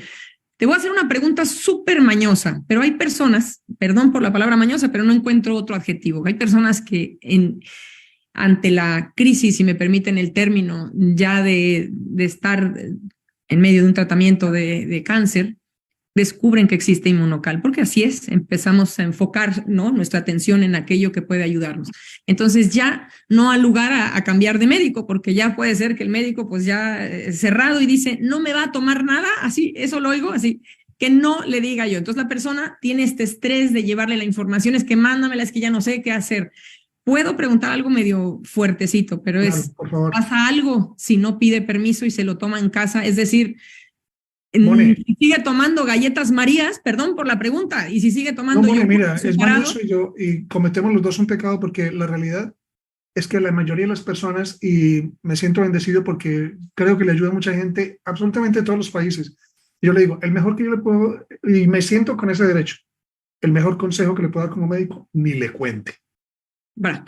Te voy a hacer una pregunta súper mañosa, pero hay personas, perdón por la palabra mañosa, pero no encuentro otro adjetivo. Hay personas que ante la crisis, si me permiten el término, ya de estar en medio de un tratamiento de cáncer, descubren que existe Inmunocal, porque así es, empezamos a enfocar, ¿no?, nuestra atención en aquello que puede ayudarnos. Entonces ya no ha lugar a cambiar de médico, porque ya puede ser que el médico pues ya cerrado y dice, no me va a tomar nada, así, eso lo oigo, así, que no le diga yo. Entonces la persona tiene este estrés de llevarle la información, es que mándamela, es que ya no sé qué hacer. Puedo preguntar algo medio fuertecito, pero claro, por favor. ¿Pasa algo si no pide permiso y se lo toma en casa? Es decir, si sigue tomando galletas Marías, perdón por la pregunta, y si sigue tomando... No, mira, es mañoso y cometemos los dos un pecado, porque la realidad es que la mayoría de las personas, y me siento bendecido porque creo que le ayuda a mucha gente, absolutamente de todos los países. Yo le digo, el mejor que yo le puedo, y me siento con ese derecho, el mejor consejo que le puedo dar como médico, ni le cuente. Bueno.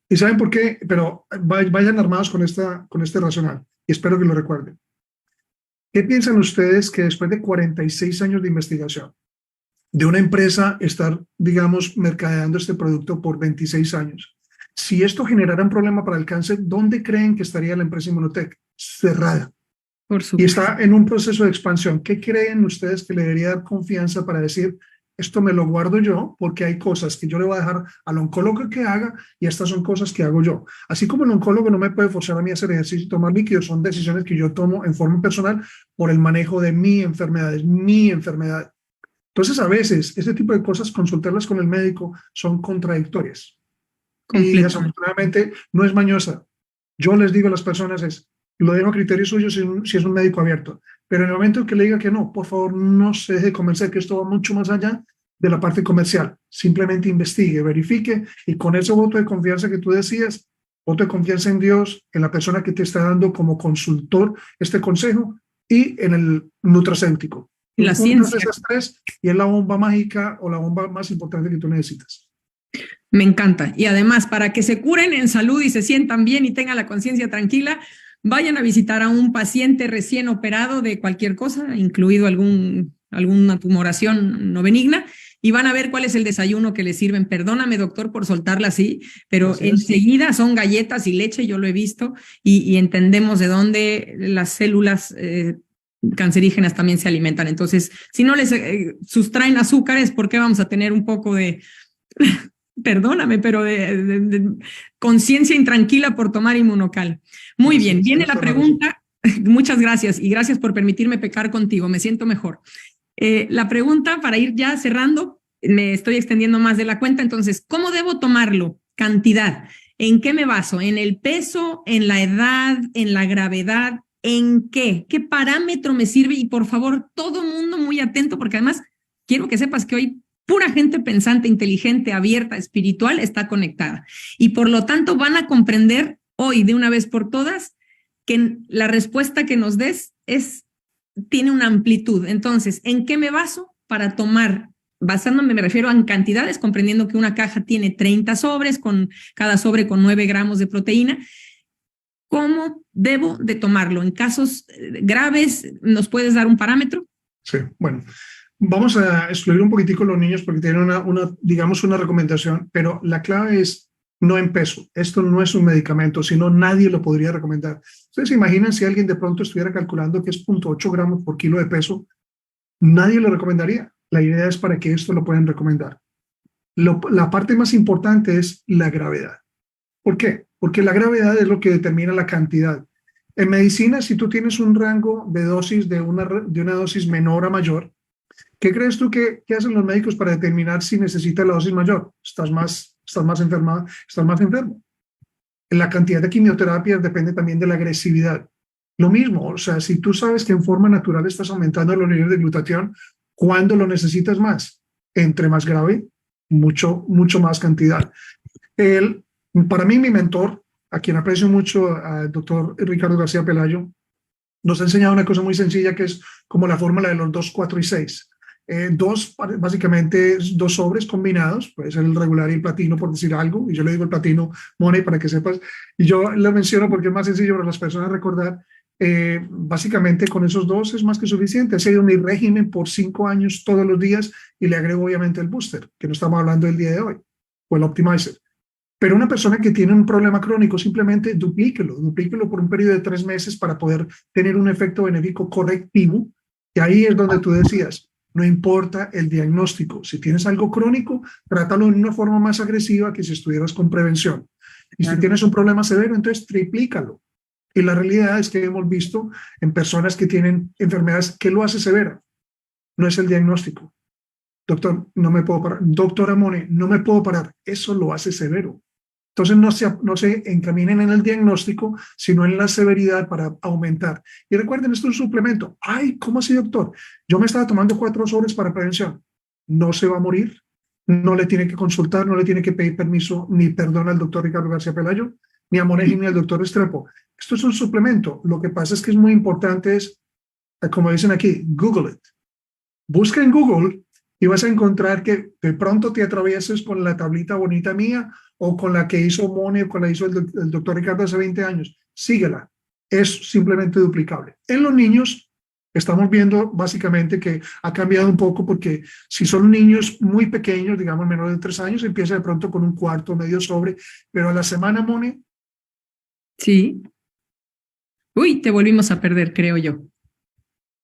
¿Y saben por qué? Pero vayan armados con este racional, y espero que lo recuerden. ¿Qué piensan ustedes que después de 46 años de investigación, de una empresa estar, digamos, mercadeando este producto por 26 años, si esto generara un problema para el cáncer, ¿dónde creen que estaría la empresa Immunotec? Cerrada. Por supuesto. Y está en un proceso de expansión. ¿Qué creen ustedes que le debería dar confianza para decir, esto me lo guardo yo porque hay cosas que yo le voy a dejar al oncólogo que haga y estas son cosas que hago yo. Así como el oncólogo no me puede forzar a mí a hacer ejercicio y tomar líquidos, son decisiones que yo tomo en forma personal por el manejo de mi enfermedad, es mi enfermedad. Entonces, a veces, este tipo de cosas, consultarlas con el médico son contradictorias. Y desafortunadamente no es mañosa. Yo les digo a las personas lo dejo a criterio suyo si es un médico abierto. Pero en el momento en que le diga que no, por favor, no se deje convencer que esto va mucho más allá de la parte comercial. Simplemente investigue, verifique y con ese voto de confianza que tú decías, voto de confianza en Dios, en la persona que te está dando como consultor este consejo y en el nutracéutico. La Juntas ciencia. esas tres y es la bomba mágica o la bomba más importante que tú necesitas. Me encanta. Y además, para que se curen en salud y se sientan bien y tengan la conciencia tranquila, vayan a visitar a un paciente recién operado de cualquier cosa, incluido alguna tumoración no benigna, y van a ver cuál es el desayuno que les sirven. Perdóname, doctor, por soltarla así, pero enseguida son galletas y leche, yo lo he visto, y entendemos de dónde las células cancerígenas también se alimentan. Entonces, si no les sustraen azúcares, ¿por qué vamos a tener un poco de... perdóname, pero de conciencia intranquila por tomar Inmunocal? Muy bien, viene la pregunta. Muchas gracias y gracias por permitirme pecar contigo, me siento mejor. La pregunta, para ir ya cerrando, me estoy extendiendo más de la cuenta, entonces, ¿cómo debo tomarlo? Cantidad. ¿En qué me baso? ¿En el peso? ¿En la edad? ¿En la gravedad? ¿En qué? ¿Qué parámetro me sirve? Y por favor, todo mundo muy atento, porque además quiero que sepas que hoy pura gente pensante, inteligente, abierta, espiritual está conectada. Y por lo tanto van a comprender hoy de una vez por todas que la respuesta que nos des tiene una amplitud. Entonces, ¿en qué me baso para tomar? Basándome, me refiero a cantidades, comprendiendo que una caja tiene 30 sobres, con cada sobre con 9 gramos de proteína. ¿Cómo debo de tomarlo? En casos graves, ¿nos puedes dar un parámetro? Sí, bueno. Vamos a excluir un poquitico los niños porque tienen digamos, una recomendación, pero la clave es no en peso. Esto no es un medicamento, sino nadie lo podría recomendar. Ustedes se imaginan si alguien de pronto estuviera calculando que es 0.8 gramos por kilo de peso, nadie lo recomendaría. La idea es para que esto lo puedan recomendar. La parte más importante es la gravedad. ¿Por qué? Porque la gravedad es lo que determina la cantidad. En medicina, si tú tienes un rango de dosis de una dosis menor a mayor, ¿qué crees tú que hacen los médicos para determinar si necesitas la dosis mayor? Estás más enferma, estás más enfermo. La cantidad de quimioterapia depende también de la agresividad. Lo mismo, o sea, si tú sabes que en forma natural estás aumentando los niveles de glutatión, ¿cuándo lo necesitas más? Entre más grave, mucho más cantidad. Para mí, mi mentor, a quien aprecio mucho, al doctor Ricardo García Pelayo, nos ha enseñado una cosa muy sencilla que es como la fórmula de los 2, 4 y 6. Básicamente 2 sobres combinados, puede ser el regular y el platino por decir algo, y yo le digo el platino money para que sepas, y yo lo menciono porque es más sencillo para las personas recordar. Básicamente con esos 2 es más que suficiente. Ha sido mi régimen por 5 años todos los días y le agrego obviamente el booster, que no estamos hablando del día de hoy, o el optimizer. Pero una persona que tiene un problema crónico, simplemente duplíquelo por un periodo de 3 meses para poder tener un efecto benéfico correctivo. Y ahí es donde tú decías, no importa el diagnóstico. Si tienes algo crónico, trátalo de una forma más agresiva que si estuvieras con prevención. Y si tienes un problema severo, entonces triplícalo. Y la realidad es que hemos visto en personas que tienen enfermedades que lo hace severa. No es el diagnóstico. Doctor, no me puedo parar. Doctora Mone, no me puedo parar. Eso lo hace severo. Entonces no se encaminen en el diagnóstico, sino en la severidad para aumentar. Y recuerden, esto es un suplemento. Ay, ¿cómo así, doctor? Yo me estaba tomando 4 sobres para prevención. No se va a morir. No le tiene que consultar, no le tiene que pedir permiso ni perdón al doctor Ricardo García Pelayo, ni a Moneji, ni al doctor Restrepo. Esto es un suplemento. Lo que pasa es que es muy importante, como dicen aquí, Google it. Busca en Google y vas a encontrar que de pronto te atravieses con la tablita bonita mía o con la que hizo Mone o con la que hizo el doctor Ricardo hace 20 años. Síguela. Es simplemente duplicable. En los niños estamos viendo básicamente que ha cambiado un poco porque si son niños muy pequeños, digamos menores de 3 años, empieza de pronto con un cuarto, medio sobre, pero a la semana, Mone. Sí. Uy, te volvimos a perder, creo yo.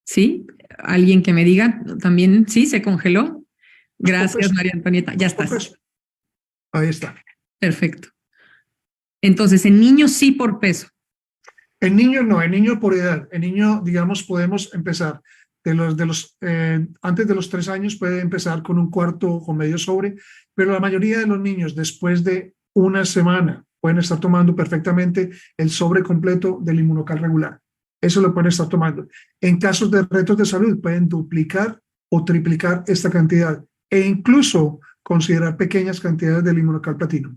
¿Sí? Alguien que me diga también, sí, se congeló. Gracias, María Antonieta. Ya estás. Peso. Ahí está. Perfecto. Entonces, en niños sí por peso. En niños no, en niños por edad. En niños, digamos, podemos empezar antes de los 3 años puede empezar con un cuarto con medio sobre, pero la mayoría de los niños después de una semana pueden estar tomando perfectamente el sobre completo del Inmunocal regular. Eso lo pueden estar tomando. En casos de retos de salud pueden duplicar o triplicar esta cantidad e incluso considerar pequeñas cantidades del Inmunocal Platino.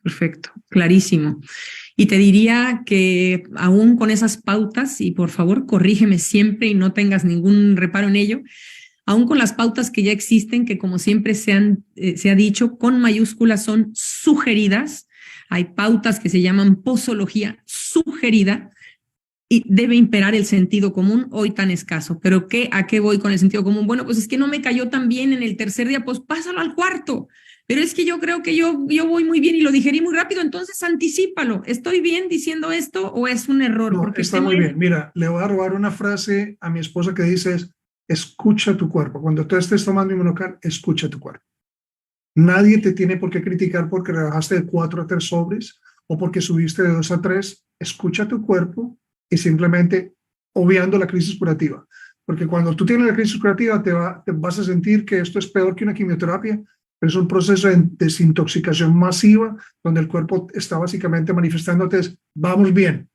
Perfecto, clarísimo. Y te diría que aún con esas pautas, y por favor corrígeme siempre y no tengas ningún reparo en ello, aún con las pautas que ya existen, que como siempre se ha dicho, con mayúsculas son sugeridas, hay pautas que se llaman posología sugerida, y debe imperar el sentido común, hoy tan escaso. ¿Pero a qué voy con el sentido común? Bueno, pues es que no me cayó tan bien en el tercer día, pues pásalo al cuarto. Pero es que yo creo que yo voy muy bien y lo digerí muy rápido, entonces anticípalo. ¿Estoy bien diciendo esto o es un error? No, porque está muy bien. Mira, le voy a robar una frase a mi esposa que dice escucha tu cuerpo. Cuando tú estés tomando Inmunocal, escucha tu cuerpo. Nadie te tiene por qué criticar porque rebajaste de 4 a 3 sobres o porque subiste de 2 a 3. Escucha tu cuerpo y simplemente obviando la crisis curativa. Porque cuando tú tienes la crisis curativa te vas a sentir que esto es peor que una quimioterapia, pero es un proceso de desintoxicación masiva donde el cuerpo está básicamente manifestándote vamos bien,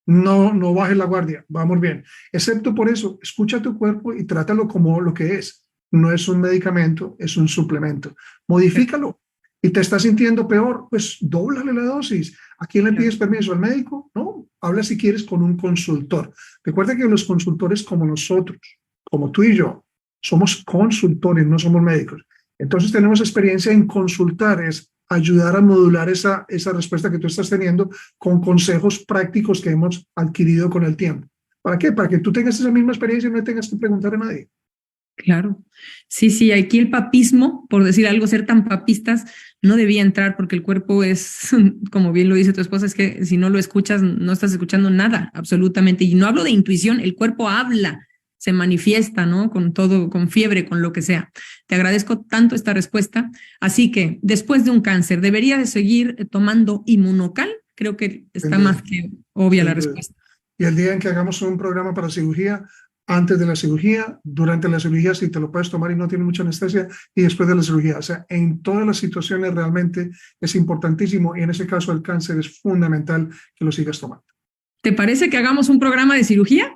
no bajes la guardia, vamos bien. Excepto por eso, escucha tu cuerpo y trátalo como lo que es. No es un medicamento, es un suplemento. Modifícalo. ¿Y te estás sintiendo peor? Pues dóblale la dosis. ¿A quién le pides permiso? ¿Al médico? No, habla si quieres con un consultor. Recuerda que los consultores como nosotros, como tú y yo, somos consultores, no somos médicos. Entonces tenemos experiencia en consultar, es ayudar a modular esa respuesta que tú estás teniendo con consejos prácticos que hemos adquirido con el tiempo. ¿Para qué? Para que tú tengas esa misma experiencia y no tengas que preguntar a nadie. Claro. Sí, aquí el papismo, por decir algo, ser tan papistas, no debía entrar porque el cuerpo es, como bien lo dice tu esposa, es que si no lo escuchas, no estás escuchando nada, absolutamente. Y no hablo de intuición, el cuerpo habla, se manifiesta, ¿no? Con todo, con fiebre, con lo que sea. Te agradezco tanto esta respuesta. Así que después de un cáncer, ¿debería de seguir tomando Inmunocal? Creo que está más que obvia la respuesta. Y el día en que hagamos un programa para cirugía, antes de la cirugía, durante la cirugía, si te lo puedes tomar y no tiene mucha anestesia, y después de la cirugía. O sea, en todas las situaciones realmente es importantísimo y en ese caso el cáncer es fundamental que lo sigas tomando. ¿Te parece que hagamos un programa de cirugía?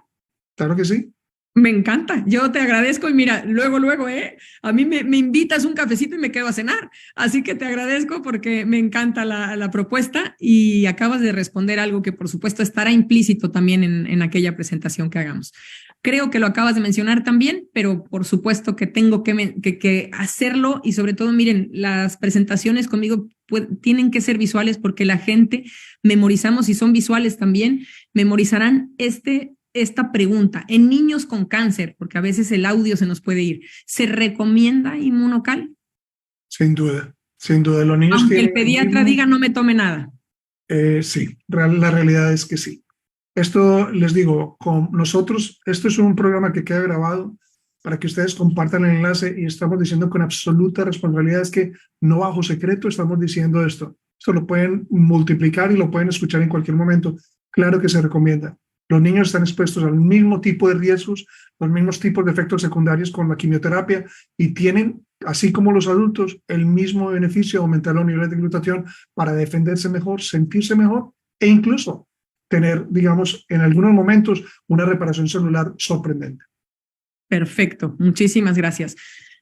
Claro que sí. Me encanta, yo te agradezco y mira, luego, a mí me invitas un cafecito y me quedo a cenar, así que te agradezco porque me encanta la propuesta y acabas de responder algo que por supuesto estará implícito también en aquella presentación que hagamos. Creo que lo acabas de mencionar también, pero por supuesto que tengo que hacerlo y sobre todo, miren, las presentaciones conmigo tienen que ser visuales porque la gente memorizamos y son visuales también, memorizarán esta pregunta. En niños con cáncer, porque a veces el audio se nos puede ir, ¿se recomienda Inmunocal? Sin duda, sin duda. Los niños aunque el pediatra diga no me tome nada. Sí, la realidad es que sí. Esto les digo, con nosotros, esto es un programa que queda grabado para que ustedes compartan el enlace y estamos diciendo con absoluta responsabilidad, es que no bajo secreto estamos diciendo esto. Esto lo pueden multiplicar y lo pueden escuchar en cualquier momento. Claro que se recomienda. Los niños están expuestos al mismo tipo de riesgos, los mismos tipos de efectos secundarios con la quimioterapia y tienen, así como los adultos, el mismo beneficio de aumentar los niveles de glutatión para defenderse mejor, sentirse mejor e incluso tener, digamos, en algunos momentos una reparación celular sorprendente. Perfecto, muchísimas gracias.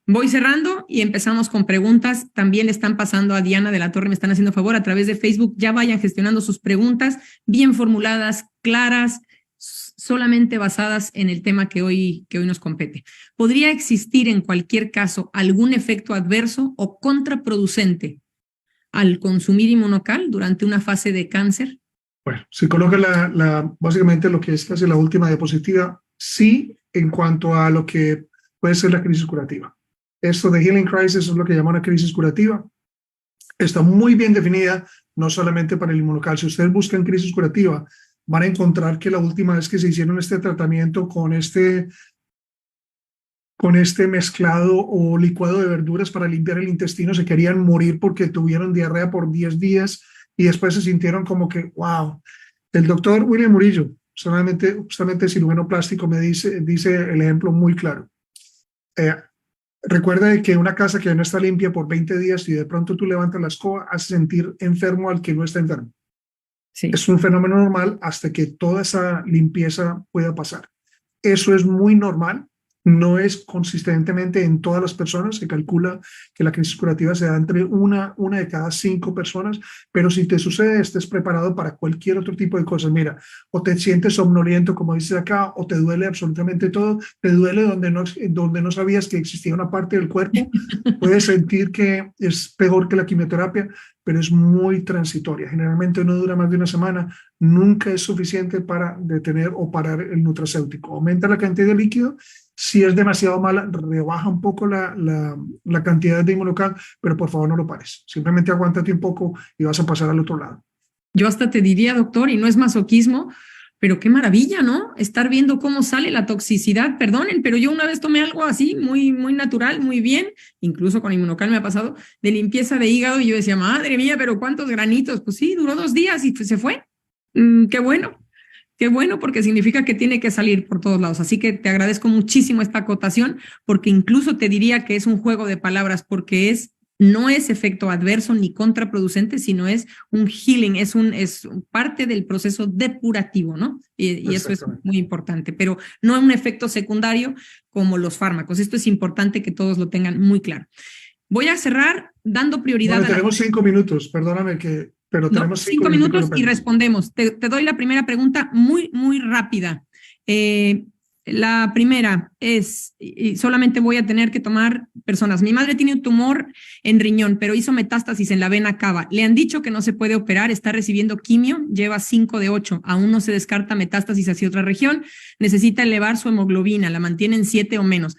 Voy cerrando y empezamos con preguntas. También le están pasando a Diana de la Torre, me están haciendo favor a través de Facebook. Ya vayan gestionando sus preguntas bien formuladas, claras, solamente basadas en el tema que hoy nos compete. ¿Podría existir en cualquier caso algún efecto adverso o contraproducente al consumir Inmunocal durante una fase de cáncer? Bueno, si coloca básicamente lo que es casi la última diapositiva, sí, en cuanto a lo que puede ser la crisis curativa. Esto de Healing Crisis es lo que llama una crisis curativa. Está muy bien definida, no solamente para el Inmunocal. Si ustedes buscan crisis curativa, van a encontrar que la última vez que se hicieron este tratamiento con este con este mezclado o licuado de verduras para limpiar el intestino, se querían morir porque tuvieron diarrea por 10 días y después se sintieron como que, wow. El doctor William Murillo, justamente cirujano plástico, dice el ejemplo muy claro. Recuerda que una casa que no está limpia por 20 días y de pronto tú levantas la escoba, hace sentir enfermo al que no está enfermo. Sí. Es un fenómeno normal hasta que toda esa limpieza pueda pasar. Eso es muy normal, no es consistentemente en todas las personas. Se calcula que la crisis curativa se da entre una de cada 5 personas, pero si te sucede, estés preparado para cualquier otro tipo de cosas. Mira, o te sientes somnoliento, como dices acá, o te duele absolutamente todo, te duele donde no sabías que existía una parte del cuerpo, puedes sentir que es peor que la quimioterapia, pero es muy transitoria. Generalmente no dura más de una semana, nunca es suficiente para detener o parar el nutracéutico. Aumenta la cantidad de líquido. Si es demasiado mala, rebaja un poco la cantidad de Inmunocal, pero por favor no lo pares. Simplemente aguántate un poco y vas a pasar al otro lado. Yo hasta te diría, doctor, y no es masoquismo, pero qué maravilla, ¿no? Estar viendo cómo sale la toxicidad. Perdonen, pero yo una vez tomé algo así, muy natural, muy bien, incluso con Inmunocal me ha pasado, de limpieza de hígado, y yo decía, madre mía, pero ¿cuántos granitos? Pues sí, duró 2 días y se fue. Qué bueno. Qué bueno, porque significa que tiene que salir por todos lados. Así que te agradezco muchísimo esta acotación, porque incluso te diría que es un juego de palabras, porque no es efecto adverso ni contraproducente, sino es un healing, es parte del proceso depurativo, ¿no? Y eso es muy importante, pero no es un efecto secundario como los fármacos. Esto es importante que todos lo tengan muy claro. Voy a cerrar dando prioridad bueno, tenemos 5 minutos, perdóname pero tenemos 5 minutos y respondemos. Te doy la primera pregunta muy rápida. La primera es, y solamente voy a tener que tomar personas. Mi madre tiene un tumor en riñón, pero hizo metástasis en la vena cava. Le han dicho que no se puede operar, está recibiendo quimio, lleva 5 de 8. Aún no se descarta metástasis hacia otra región. Necesita elevar su hemoglobina, la mantiene en 7 o menos.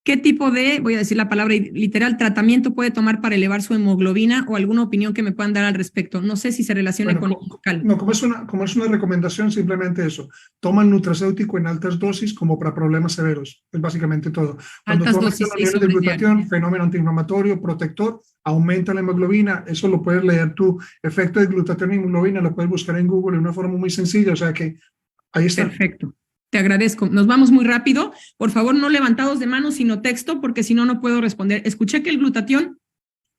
¿Qué tipo de, voy a decir la palabra literal, tratamiento puede tomar para elevar su hemoglobina, o alguna opinión que me puedan dar al respecto? No sé si se relaciona con Inmunocal. No, como es una recomendación, simplemente eso. Toma el nutracéutico en altas dosis como para problemas severos. Es básicamente todo. Cuando Altas tomas dosis, los niveles de glutatión, fenómeno antiinflamatorio, protector, aumenta la hemoglobina. Eso lo puedes leer tú. Efecto de glutatión y hemoglobina lo puedes buscar en Google de una forma muy sencilla. O sea que ahí está. Perfecto. Te agradezco. Nos vamos muy rápido. Por favor, no levantados de manos, sino texto, porque si no, no puedo responder. Escuché que el glutatión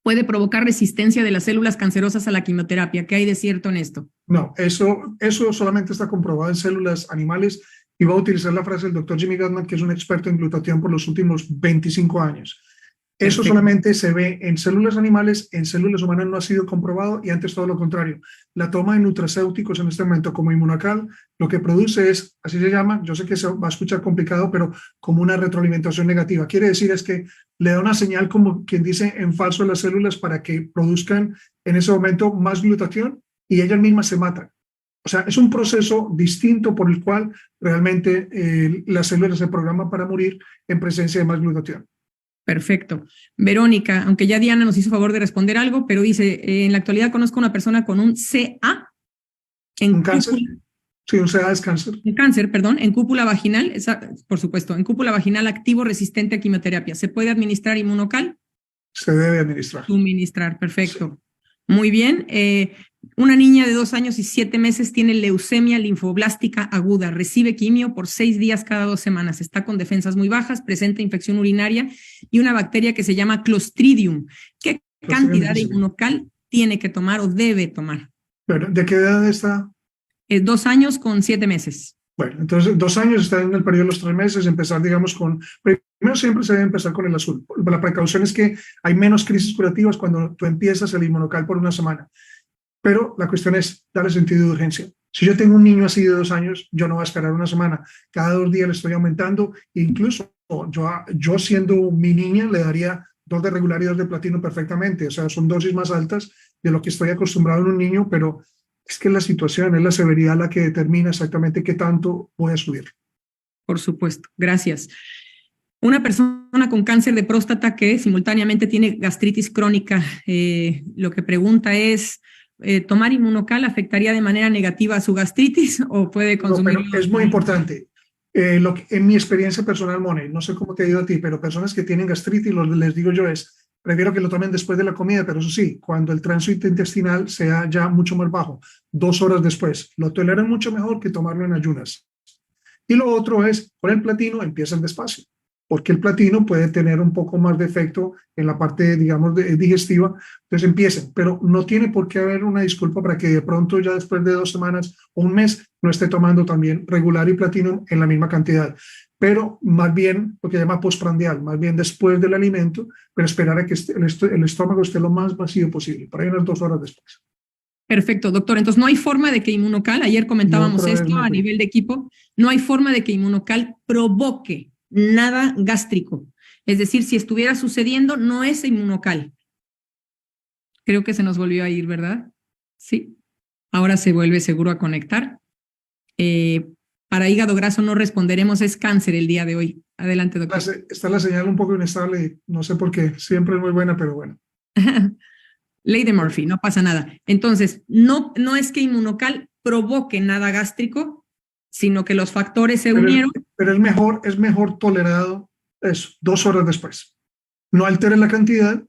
puede provocar resistencia de las células cancerosas a la quimioterapia. ¿Qué hay de cierto en esto? No, eso solamente está comprobado en células animales, y voy a utilizar la frase del doctor Jimmy Gatman, que es un experto en glutatión por los últimos 25 años. Eso Perfecto. solamente se ve en células animales, en células humanas no ha sido comprobado, y antes todo lo contrario. La toma de nutracéuticos en este momento como Inmunocal, lo que produce es, así se llama, yo sé que se va a escuchar complicado, pero como una retroalimentación negativa. Quiere decir es que le da una señal, como quien dice, en falso a las células para que produzcan en ese momento más glutatión y ellas mismas se matan. O sea, es un proceso distinto por el cual realmente las células se programan para morir en presencia de más glutatión. Perfecto. Verónica, aunque ya Diana nos hizo favor de responder algo, pero dice, en la actualidad conozco a una persona con un CA. ¿Un cáncer? Sí, un CA es cáncer. Un cáncer, perdón, en cúpula vaginal, por supuesto, en cúpula vaginal activo resistente a quimioterapia. ¿Se puede administrar Inmunocal? Se debe administrar. Suministrar, perfecto. Sí. Muy bien. Una niña de 2 años y 7 meses tiene leucemia linfoblástica aguda, recibe quimio por 6 días cada 2 semanas, está con defensas muy bajas, presenta infección urinaria y una bacteria que se llama Clostridium. ¿Qué cantidad de Inmunocal tiene que tomar o debe tomar? Bueno, ¿de qué edad está? 2 años con 7 meses. Bueno, entonces 2 años está en el periodo de los 3 meses, empezar, digamos, primero siempre se debe empezar con el azul. La precaución es que hay menos crisis curativas cuando tú empiezas el Inmunocal por una semana. Pero la cuestión es darle sentido de urgencia. Si yo tengo un niño así de 2 años, yo no voy a esperar una semana. Cada 2 días le estoy aumentando. Incluso yo siendo mi niña le daría 2 de regular y 2 de platino perfectamente. O sea, son dosis más altas de lo que estoy acostumbrado en un niño, pero es que la situación, es la severidad la que determina exactamente qué tanto voy a subir. Por supuesto. Gracias. Una persona con cáncer de próstata que simultáneamente tiene gastritis crónica, lo que pregunta es, ¿tomar Inmunocal afectaría de manera negativa a su gastritis o puede consumir? No, pero es muy importante. En mi experiencia personal, Mone, no sé cómo te ha ido a ti, pero personas que tienen gastritis, les digo yo prefiero que lo tomen después de la comida, pero eso sí, cuando el tránsito intestinal sea ya mucho más bajo, 2 horas después, lo toleran mucho mejor que tomarlo en ayunas. Y lo otro es, con el platino empiezan despacio, porque el platino puede tener un poco más de efecto en la parte, digamos, digestiva, entonces empiecen, pero no tiene por qué haber una disculpa para que de pronto ya después de 2 semanas o un mes no esté tomando también regular y platino en la misma cantidad, pero más bien lo que se llama postprandial, más bien después del alimento, pero esperar a que el estómago esté lo más vacío posible, por ahí unas 2 horas después. Perfecto, doctor. Entonces, no hay forma de que Inmunocal, ayer comentábamos esto a nivel de equipo, no hay forma de que Inmunocal provoque nada gástrico. Es decir, si estuviera sucediendo, no es Inmunocal. Creo que se nos volvió a ir, ¿verdad? Sí. Ahora se vuelve seguro a conectar. Para hígado graso no responderemos, es cáncer el día de hoy. Adelante, doctor. Está la señal un poco inestable, no sé por qué, siempre es muy buena, pero bueno. Ley de Murphy, no pasa nada. Entonces, no es que Inmunocal provoque nada gástrico, sino que los factores se unieron. Pero es mejor tolerado eso, 2 horas después. No altere la cantidad,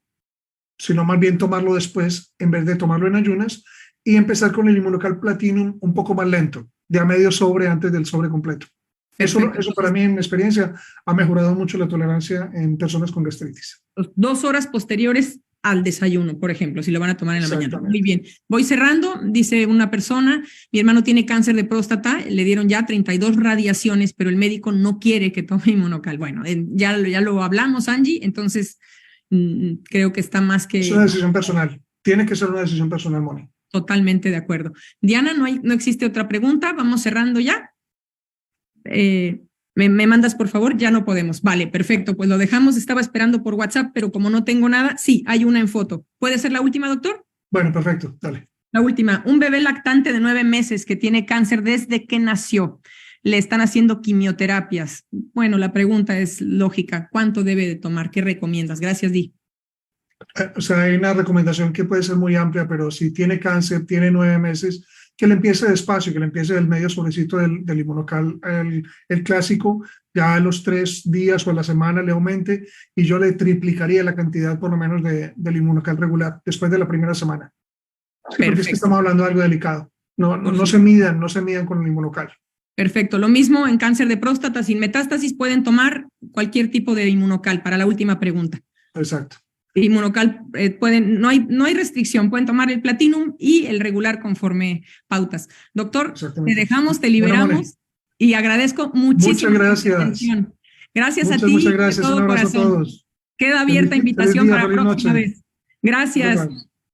sino más bien tomarlo después en vez de tomarlo en ayunas y empezar con el Inmunocal Platinum un poco más lento, de a medio sobre antes del sobre completo. Eso para mí, en mi experiencia, ha mejorado mucho la tolerancia en personas con gastritis. 2 horas posteriores al desayuno, por ejemplo, si lo van a tomar en la mañana. Muy bien. Voy cerrando, dice una persona, mi hermano tiene cáncer de próstata, le dieron ya 32 radiaciones, pero el médico no quiere que tome Inmunocal. Bueno, ya lo hablamos, Angie, entonces creo que está más que... Es una decisión personal, tiene que ser una decisión personal, Moni. Totalmente de acuerdo. Diana, no existe otra pregunta, vamos cerrando ya. ¿Me mandas, por favor? Ya no podemos. Vale, perfecto, pues lo dejamos. Estaba esperando por WhatsApp, pero como no tengo nada, sí, hay una en foto. ¿Puede ser la última, doctor? Bueno, perfecto, dale. La última, un bebé lactante de 9 meses que tiene cáncer desde que nació. Le están haciendo quimioterapias. Bueno, la pregunta es lógica. ¿Cuánto debe de tomar? ¿Qué recomiendas? Gracias, Di. O sea, hay una recomendación que puede ser muy amplia, pero si tiene cáncer, tiene 9 meses, que le empiece despacio, que le empiece del medio sobrecito del Inmunocal, el clásico, ya a los 3 días o a la semana le aumente y yo le triplicaría la cantidad por lo menos del Inmunocal regular después de la primera semana. Sí, porque es que estamos hablando de algo delicado. No se midan con el Inmunocal. Perfecto. Lo mismo en cáncer de próstata sin metástasis, pueden tomar cualquier tipo de Inmunocal para la última pregunta. Exacto. Inmunocal, no hay restricción, pueden tomar el Platinum y el regular conforme pautas. Doctor, te dejamos, te liberamos y agradezco muchísimo. Muchas gracias. Gracias a ti. Muchas gracias. De todo Un abrazo corazón. a todos. Queda abierta invitación para próxima vez. Gracias.